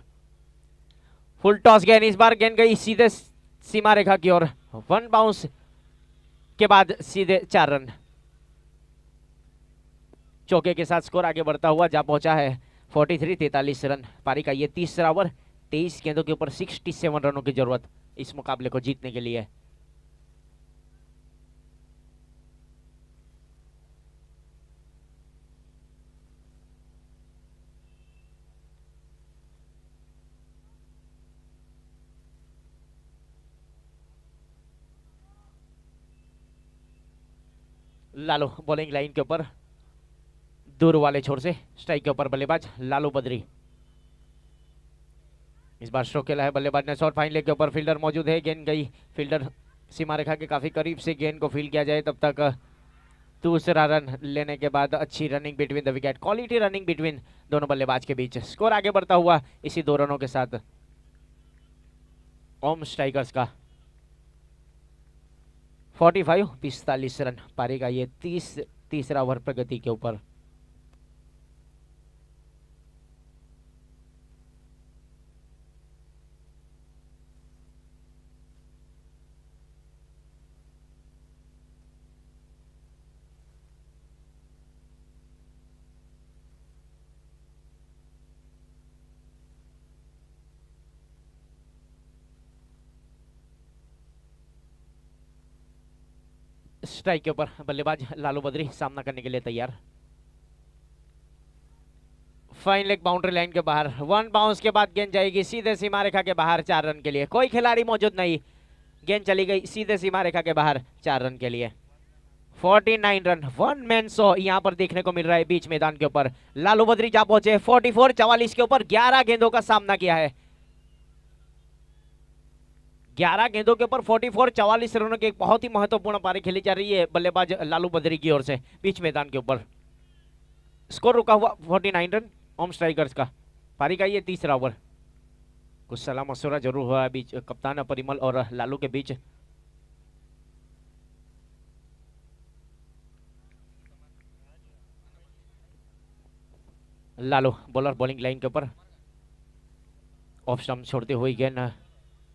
A: फुल टॉस गेंद, इस बार गेंद गई सीधे सीमा रेखा की ओर। 1 बाउंस के बाद सीधे 4 रन। चौके के साथ स्कोर आगे बढ़ता हुआ जा पहुंचा है 43 रन। पारी का ये तीसरा ओवर। 23 गेंदों के ऊपर 67 रनों की जरूरत इस मुकाबले को जीतने के लिए। लालू बॉलिंग लाइन के ऊपर, दूर वाले छोर से स्ट्राइक के ऊपर बल्लेबाज लालू बद्री। इस बार स्ट्रोक खेला है बल्लेबाज ने शॉर्ट फाइन लेग के ऊपर। फील्डर मौजूद है, गेंद गई फील्डर सीमा रेखा के काफी करीब से। गेंद को फील्ड किया जाए तब तक दूसरा रन लेने के बाद अच्छी running between the wicket, quality running between दोनों बल्लेबाज के बीच। स्कोर आगे बढ़ता हुआ इसी 2 रनों के साथ होम स्ट्राइकर्स का 45 रन। पारी का ये तीसरा ओवर प्रगति के ऊपर। स्ट्राइक के ऊपर बल्लेबाज लालू बद्री सामना करने के लिए तैयार। फाइन लेग बाउंड्री लाइन के बाहर। 1 बाउंस के बाद गेंद जाएगी सीधे सीमा रेखा के बाहर 4 रन के लिए। कोई खिलाड़ी मौजूद नहीं, गेंद चली गई सीधे सीमा रेखा के बाहर 4 रन के लिए। 49 रन, 1 मैन शो यहां पर देखने को मिल रहा है बीच मैदान के ऊपर। लालू बद्री जा पहुंचे 44 के ऊपर। 11 गेंदों का सामना किया है। 11 गेंदों के ऊपर 44 रनों की एक बहुत ही महत्वपूर्ण पारी खेली जा रही है बल्लेबाज लालू बद्री की ओर से बीच मैदान के ऊपर। स्कोर रुका हुआ 49 रन होम स्ट्राइकर्स का। पारी का ये तीसरा ओवर। कुछ सलाह मशवरा जरूर हुआ बीच कप्तान परिमल और लालू के बीच। लालू बॉलर बॉलिंग लाइन के ऊपर। ऑफ स्टंप छोड़ते हुए गेंद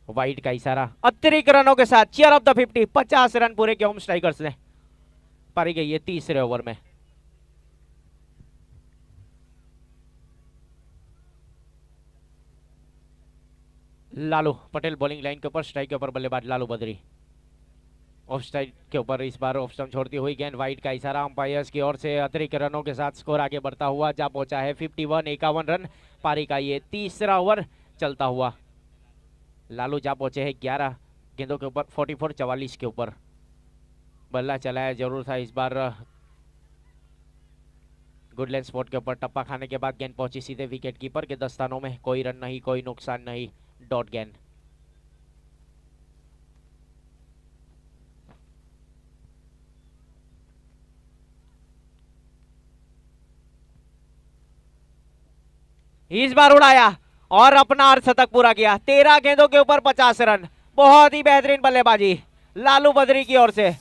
A: वाइड का इशारा। अतिरिक्त रनों के साथ चीयर ऑफ द 50, 50 रन पूरे के होम स्ट्राइकर्स ने पारी गई है तीसरे ओवर में। लालू पटेल बॉलिंग लाइन के ऊपर, स्ट्राइक के ऊपर बल्लेबाज लालू बद्री। ऑफ स्ट्राइक के ऊपर इस बार ऑफ स्टंप छोड़ती हुई गेंद, वाइड का इशारा अंपायर्स की ओर से। अतिरिक्त रनों के साथ स्कोर आगे बढ़ता हुआ जा पहुंचा है 51 रन। पारी का ये तीसरा ओवर चलता हुआ। लालू जा पहुंचे हैं 11 गेंदों के ऊपर, 44 के ऊपर। बल्ला चलाया जरूर था इस बार गुडलैंड स्पॉट के ऊपर। टप्पा खाने के बाद गेंद पहुंची सीधे विकेट कीपर के दस्तानों में। कोई रन नहीं, कोई नुकसान नहीं, डॉट गेंद। इस बार उड़ाया और अपना अर्धशतक पूरा किया। 13 गेंदों के ऊपर 50 रन। बहुत ही बेहतरीन बल्लेबाजी लालू बद्री की ओर से।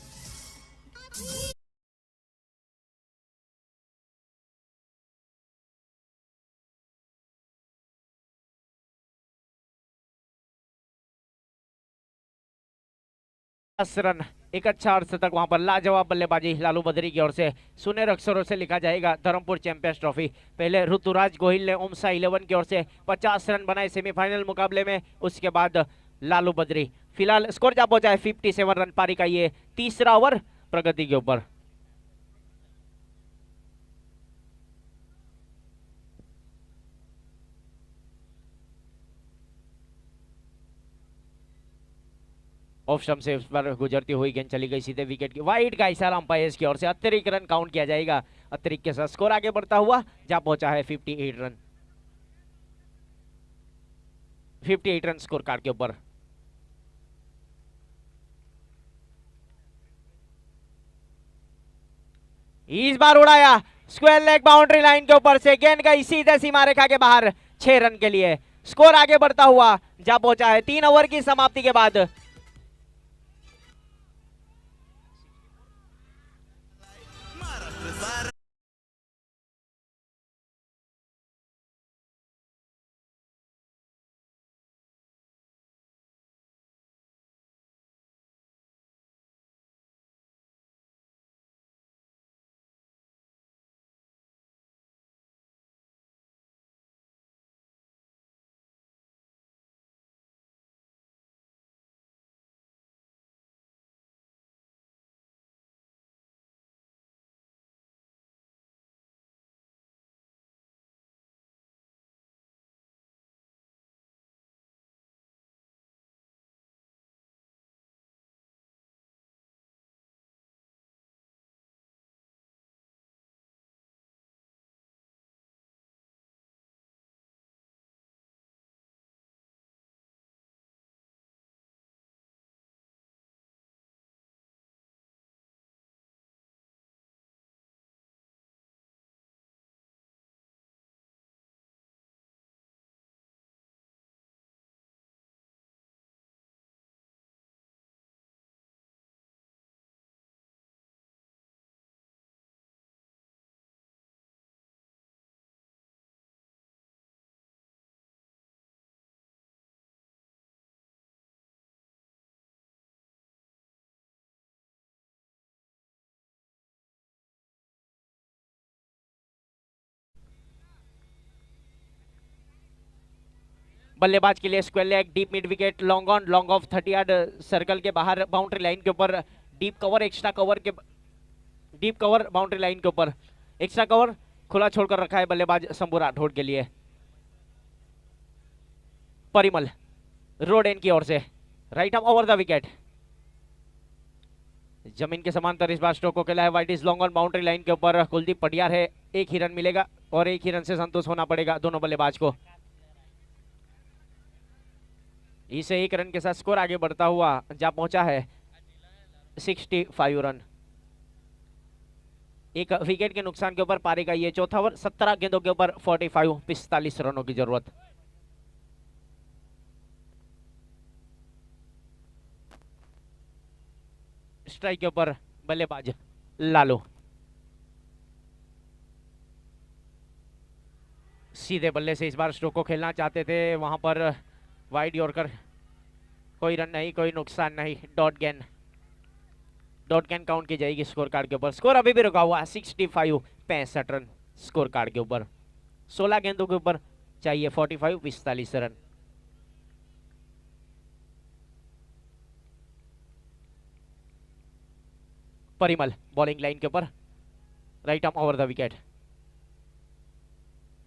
A: रन, एक अच्छा अर्धशतक वहां पर। लाजवाब बल्लेबाजी लालू बद्री की ओर से। सुनहरे अक्षरों से लिखा जाएगा धर्मपुर चैंपियंस ट्रॉफी। पहले ऋतुराज गोहिल ने ओमसा 11 की ओर से 50 रन बनाए सेमीफाइनल मुकाबले में। उसके बाद लालू बद्री। फिलहाल स्कोर जा पहुंचा है 57 रन। पारी का ये तीसरा ओवर प्रगति के ऊपर। ऑफ स्टंप से उस पर गुजरती हुई गेंद चली गई सीधे विकेट की। वाइड का इशारा अंपायर की ओर से। अतिरिक्त रन काउंट किया जाएगा। अतिरिक्त के साथ स्कोर आगे बढ़ता हुआ जा पहुंचा है 58 रन। 58 रन स्कोर कार्ड के ऊपर। इस बार उड़ाया स्क्वायर लेग बाउंड्री लाइन के ऊपर से। गेंद गई सीधे सीमा रेखा के बाहर 6 रन के लिए। स्कोर आगे बढ़ता हुआ जा पहुंचा है 3 ओवर की समाप्ति के बाद। बल्लेबाज के लिए square leg, deep mid wicket, long on, long of 30 yard circle के बाहर बाउंड्री लाइन के ऊपर। डीप कवर, एक्स्ट्रा कवर के डीप कवर बाउंड्री लाइन के ऊपर। एक्स्ट्रा कवर खुला छोड़कर रखा है बल्लेबाज शंभू राठौड़ के लिए। परिमल रोडेन की ओर से right arm over the wicket. जमीन के समांतर इस बार स्ट्रोक को खेला है। White is long on boundary line के ऊपर। कुलदीप पटियार है। एक ही रन मिलेगा और एक ही रन से संतोष होना पड़ेगा दोनों बल्लेबाज को। इसे 1 रन के साथ स्कोर आगे बढ़ता हुआ जा पहुंचा है 65 रन। एक विकेट के नुकसान के ऊपर पारी का ये चौथा ओवर। 17 गेंदों के ऊपर 45 रनों की जरूरत। स्ट्राइक के ऊपर बल्लेबाज लालू। सीधे बल्ले से इस बार स्ट्रोक को खेलना चाहते थे, वहां पर वाइड यॉर्कर। कोई रन नहीं, कोई नुकसान नहीं, डॉट गेंद। डॉट गेंद काउंट की जाएगी स्कोर कार्ड के ऊपर। स्कोर अभी भी रुका हुआ 65 रन स्कोर कार्ड के ऊपर। 16 गेंदों के ऊपर चाहिए 45 रन। परिमल बॉलिंग लाइन के ऊपर, right arm over the wicket.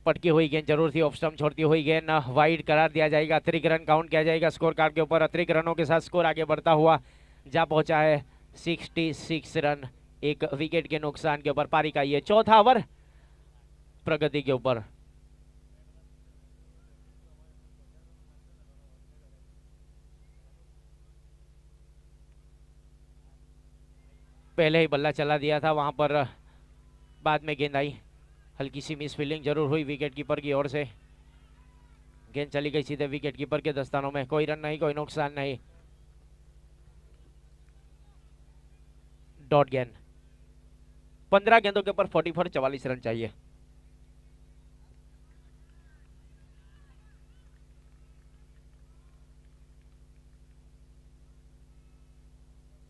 A: पटकी हुई गेंद जरूर थी, ऑफ स्टंप छोड़ती हुई गेंद वाइड करार दिया जाएगा, अतिरिक्त रन काउंट किया जाएगा स्कोर कार्ड के ऊपर। अतिरिक्त रनों के साथ स्कोर आगे बढ़ता हुआ जा पहुंचा है 66 रन, एक विकेट के नुकसान के ऊपर। पारी का ये चौथा ओवर प्रगति के ऊपर। पहले ही बल्ला चला दिया था वहां पर, बाद में गेंद आई, हल्की सी मिस फील्डिंग जरूर हुई विकेट कीपर की ओर से। गेंद चली गई सीधे विकेट कीपर के दस्तानों में। कोई रन नहीं, कोई नुकसान नहीं। डॉट गेंद, 15 गेंदों के ऊपर 44 रन चाहिए।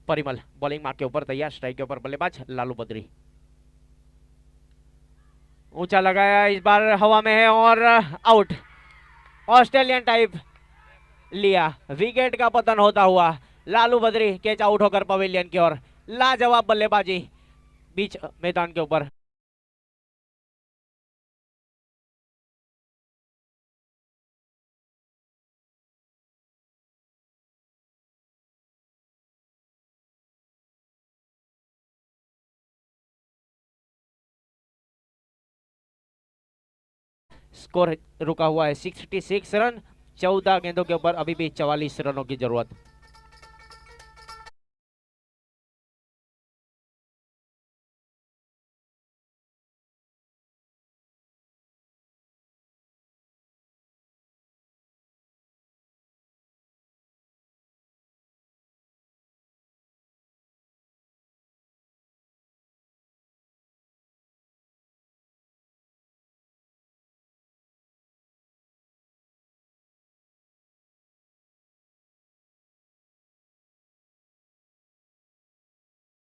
A: परिमल बॉलिंग मार्क के ऊपर तैयार, स्ट्राइक के ऊपर बल्लेबाज लालू बद्री। ऊंचा लगाया, इस बार हवा में है और आउट। ऑस्ट्रेलियन टाइप लिया, विकेट का पतन होता हुआ लालू बद्री कैच आउट होकर पवेलियन की ओर। लाजवाब बल्लेबाजी बीच मैदान के ऊपर। स्कोर रुका हुआ है 66 रन, 14 गेंदों के ऊपर अभी भी 44 रनों की जरूरत।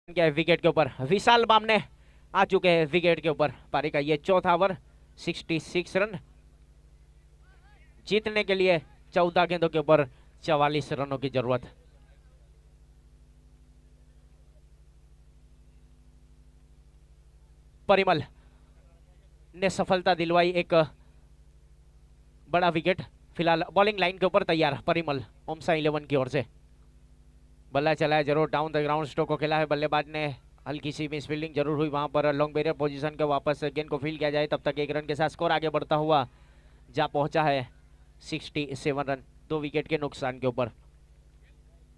A: क्या है विकेट के ऊपर, विशाल बामने आ चुके हैं विकेट के ऊपर। पारी का ये चौथा ओवर, 66 रन जीतने के लिए 14 गेंदों के ऊपर 44 रनों की जरूरत। परिमल ने सफलता दिलवाई एक बड़ा विकेट। फिलहाल बॉलिंग लाइन के ऊपर तैयार परिमल ओमसा 11 की ओर से। बल्ला चलाया जरूर, डाउन द ग्राउंड स्ट्रोक को खेला है बल्लेबाज ने। हल्की सी मिस फील्डिंग जरूर हुई वहां पर। लॉन्ग बैरियर पोजीशन के वापस गेंद को फील्ड किया जाए, तब तक एक रन के साथ स्कोर आगे बढ़ता हुआ जा पहुंचा है 67 रन, 2 विकेट के नुकसान के ऊपर।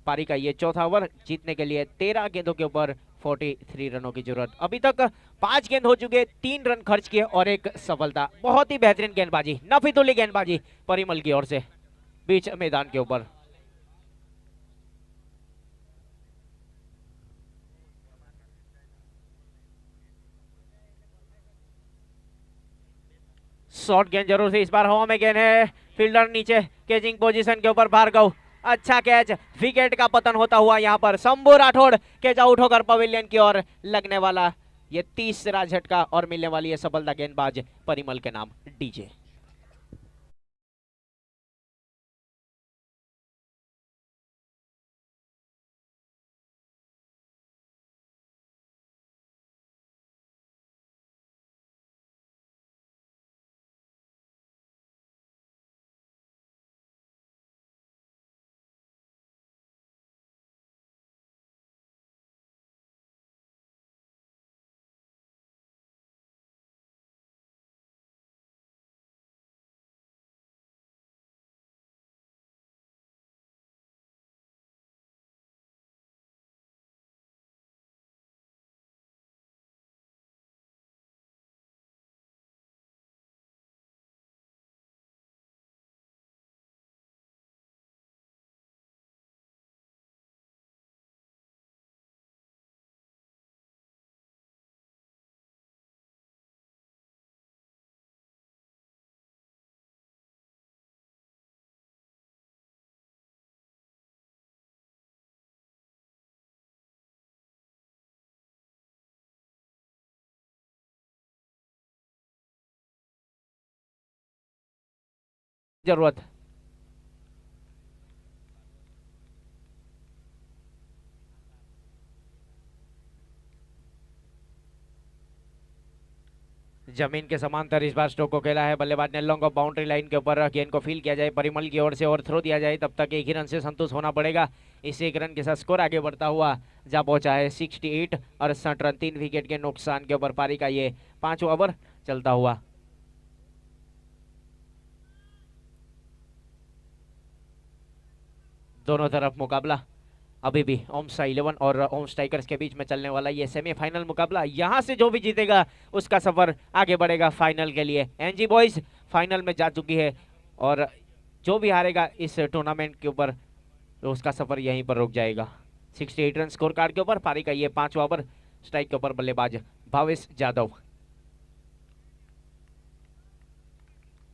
A: पारी का ये चौथा ओवर जीतने के लिए 13 गेंदों के ऊपर 43 रनों की जरूरत। अभी तक 5 गेंद हो चुके, 3 रन खर्च किए और एक सफलता। बहुत ही बेहतरीन गेंदबाजी, नफीतुल्ली गेंदबाजी परिमल की ओर से बीच मैदान के ऊपर। शॉर्ट गेंद जरूर थी, इस बार हवा में गेंद है, फील्डर नीचे कैचिंग पोजीशन के ऊपर भार्गव। अच्छा कैच, विकेट का पतन होता हुआ यहां पर शंभू राठौड़ कैच आउट होकर पवेलियन की ओर लगने वाला ये तीसरा झटका और मिलने वाली है सफलता गेंदबाज परिमल के नाम डीजे। जरूरत जमीन के समांतर इस बार स्ट्रोक को खेला है बल्लेबाज ने लॉन्ग ऑफ बाउंड्री लाइन के ऊपर। गेंद को फील किया जाए परिमल की ओर से और थ्रो दिया जाए, तब तक एक ही रन से संतुष्ट होना पड़ेगा। इस एक रन के साथ स्कोर आगे बढ़ता हुआ जा पहुंचा है 68 और 60 रन। 3 विकेट के नुकसान के ऊपर पारी का ये 5वां ओवर चलता हुआ। दोनों तरफ मुकाबला अभी भी ओम्स 11 और ओम्स टाइगर्स के बीच में चलने वाला ये सेमीफाइनल मुकाबला। यहां से जो भी जीतेगा उसका सफर आगे बढ़ेगा फाइनल के लिए। एनजी बॉयज फाइनल में जा चुकी है और जो भी हारेगा इस टूर्नामेंट के ऊपर तो उसका सफर यहीं पर रुक जाएगा। 68 रन स्कोर कार्ड के ऊपर पारी का ये 5वां ओवर। स्ट्राइक के ऊपर बल्लेबाज भावेश जाधव।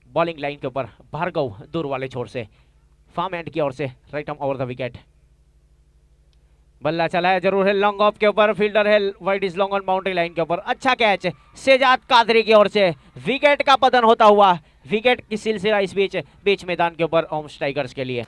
A: बॉलिंग लाइन के ऊपर भार्गव दूर वाले छोर से फार्म एंड की ओर से right arm over the wicket. बल्ला चलाया जरूर है लॉन्ग ऑफ के ऊपर, फील्डर है wide is long on boundary line के ऊपर। अच्छा कैच शेजाद कादरी की ओर से, विकेट का पतन होता हुआ। विकेट की सिलसिला इस बीच मैदान के ऊपर ओम्स टाइगर्स के लिए।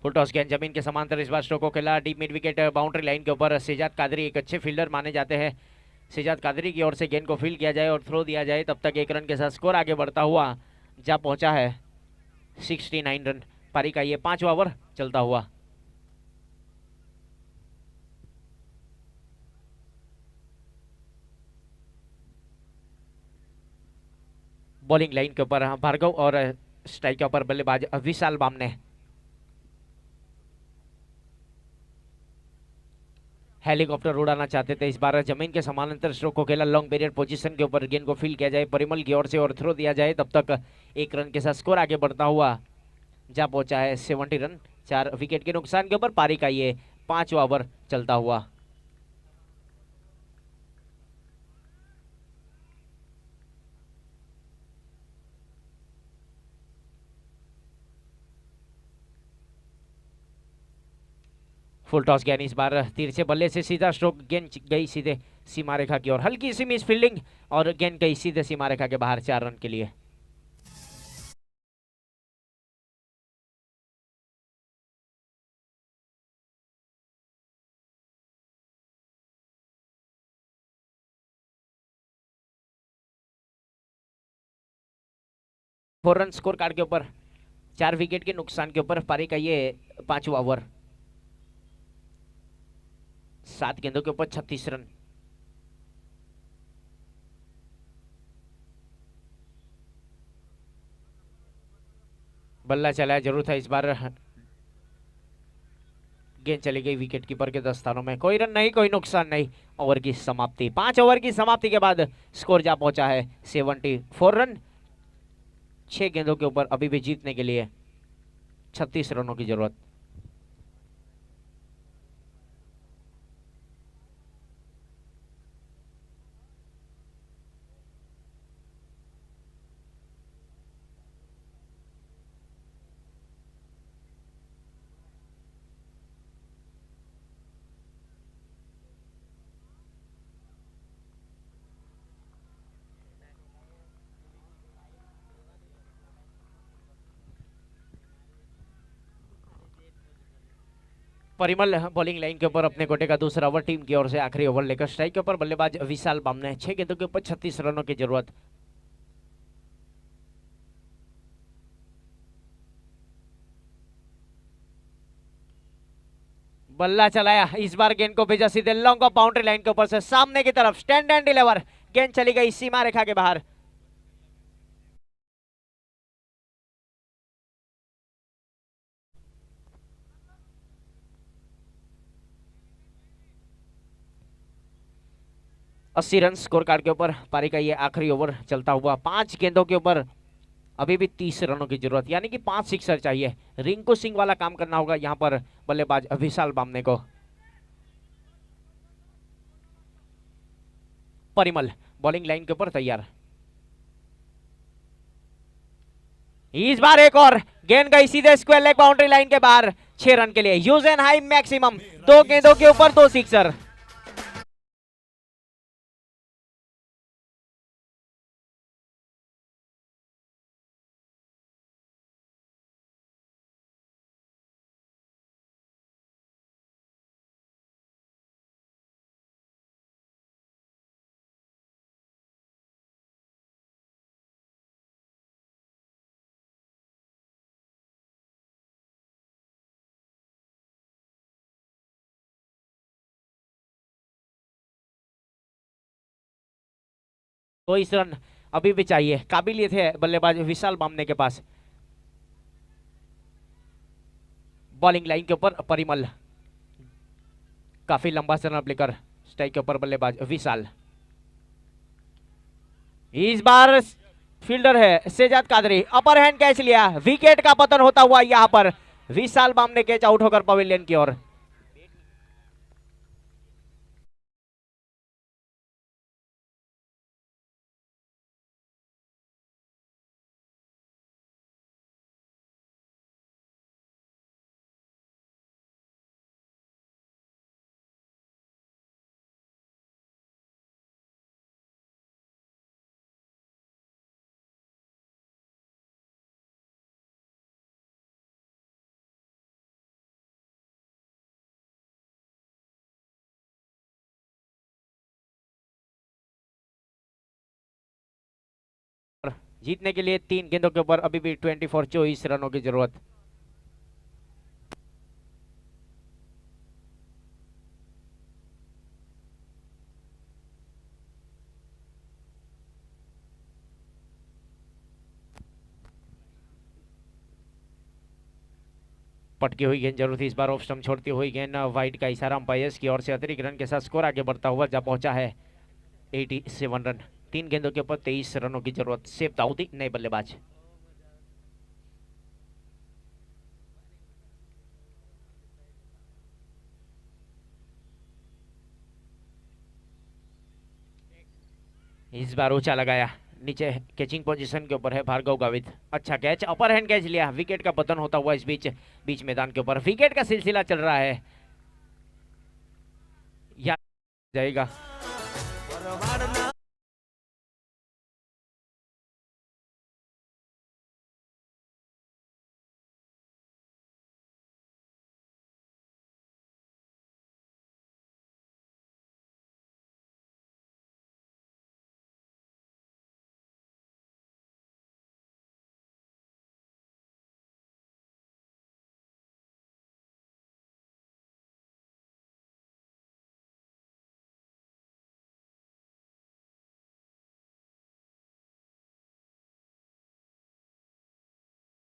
A: फुल टॉस गेंद जमीन के समांतर इस बार स्ट्रोक को खेला deep mid wicket boundary line के ऊपर। शेजाद कादरी एक अच्छे फील्डर माने जाते हैं। शेजाद कादरी की ओर से गेंद को फील्ड किया जाए और थ्रो दिया जाए, तब तक एक रन के साथ स्कोर आगे बढ़ता हुआ जा पहुंचा है 69 रन। पारी का ये 5वां ओवर चलता हुआ। बॉलिंग लाइन के ऊपर भार्गव और स्ट्राइक के ऊपर बल्लेबाज विशाल बामने। हेलीकॉप्टर उड़ाना चाहते थे, इस बार जमीन के समानांतर स्ट्रोक को खेला लॉन्ग बैरियर पोजीशन के ऊपर। गेंद को फील किया जाए परिमल की ओर से और थ्रो दिया जाए, तब तक एक रन के साथ स्कोर आगे बढ़ता हुआ जा पहुंचा है 70 रन। 4 विकेट के नुकसान के ऊपर पारी का ये 5वां ओवर चलता हुआ। फुल टॉस गेंद इस बार तीर से बल्ले से सीधा स्ट्रोक, गेंद गई सीधे सीमा रेखा की ओर। हल्की सी मिस फील्डिंग और गेंद गई सीधे सीमा रेखा के बाहर 4 रन के लिए। फोर रन स्कोर कार्ड के ऊपर 4 विकेट के नुकसान के ऊपर पारी का ये 5वां ओवर। 7 गेंदों के ऊपर 36 रन। बल्ला चलाया जरूर था, इस बार गेंद चली गई विकेट कीपर के 10 स्थानों में। कोई रन नहीं, कोई नुकसान नहीं। ओवर की समाप्ति, 5 ओवर की समाप्ति के बाद स्कोर जा पहुंचा है 74 रन। 6 गेंदों के ऊपर अभी भी जीतने के लिए 36 रनों की जरूरत। परिमल बॉलिंग लाइन के ऊपर अपने कोटे का दूसरा ओवर टीम की ओर से आखिरी ओवर लेकर स्ट्राइक के ऊपर बल्लेबाज विशाल बामने। 6 गेंदों के ऊपर 36 रनों की जरूरत। बल्ला चलाया, इस बार गेंद को भेजा सीधे लॉन्ग ऑफ बाउंड्री लाइन के ऊपर से सामने की तरफ। स्टैंड एंड डिलीवर, गेंद चली गई सीमा रेखा के बाहर। अस्सी रन स्कोर कार्ड के ऊपर पारी का ये आखिरी ओवर चलता हुआ। 5 गेंदों के ऊपर अभी भी 30 रनों की जरूरत, यानी कि 5 सिक्सर चाहिए। रिंकू सिंह वाला काम करना होगा यहाँ पर बल्लेबाज विशाल बामने को। परिमल बॉलिंग लाइन के ऊपर तैयार। इस बार एक और गेंद गई सीधे स्क्वायर लेग बाउंड्री लाइन के बाहर। 6 रन के लिए यूज एंड हाई मैक्सिमम। 2 गेंदों के ऊपर 2 सिक्सर। तो इस रन अभी भी चाहिए, काबिलियत है बल्लेबाज विशाल बामने के पास। बॉलिंग लाइन के ऊपर परिमल, काफी लंबा रन लेकर स्ट्राइक के ऊपर बल्लेबाज विशाल। इस बार फील्डर है Shehzad Qadri, upper hand catch लिया। विकेट का पतन होता हुआ यहां पर विशाल बामने कैच आउट होकर पवेलियन की ओर। जीतने के लिए 3 गेंदों के ऊपर अभी भी 24 रनों की जरूरत। पटकी हुई गेंद जरूर थी इस बार। ऑफ स्टंप छोड़ती हुई गेंद वाइड का इशारा अंपायर्स की ओर से अतिरिक्त रन के साथ स्कोर आगे बढ़ता हुआ जा पहुंचा है 87 रन। 3 गेंदों के ऊपर 23 रनों की जरूरत। सेफ दाऊदी नए बल्लेबाज। इस बार ऊंचा लगाया, नीचे कैचिंग पोजीशन के ऊपर है भार्गव गावित। अच्छा कैच, अपर हैंड कैच लिया। विकेट का पतन होता हुआ इस बीच मैदान के ऊपर। विकेट का सिलसिला चल रहा है, या जाएगा।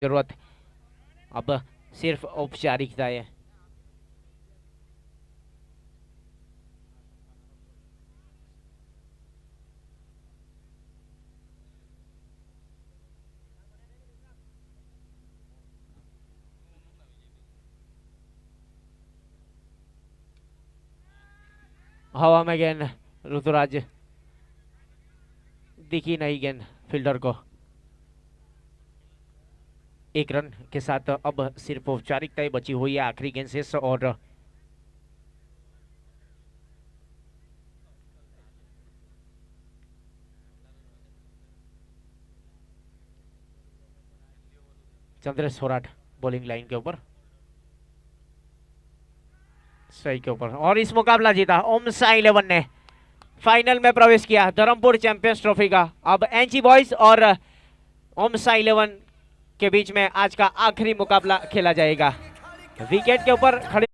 A: जरूरत अब सिर्फ औपचारिकता है। हवा में गेंद, ऋतुराज दिखी नहीं गेंद फील्डर को। 1 रन के साथ अब सिर्फ औपचारिकता ही बची हुई है। आखिरी गेंद शेष और चंद्रेश सोराट बॉलिंग लाइन के ऊपर सही के ऊपर। और इस मुकाबला जीता ओम साई 11 ने। फाइनल में प्रवेश किया धर्मपुर चैंपियंस ट्रॉफी का। अब एनजी बॉयज और ओम साई 11 के बीच में आज का आखिरी मुकाबला खेला जाएगा। विकेट के ऊपर खड़े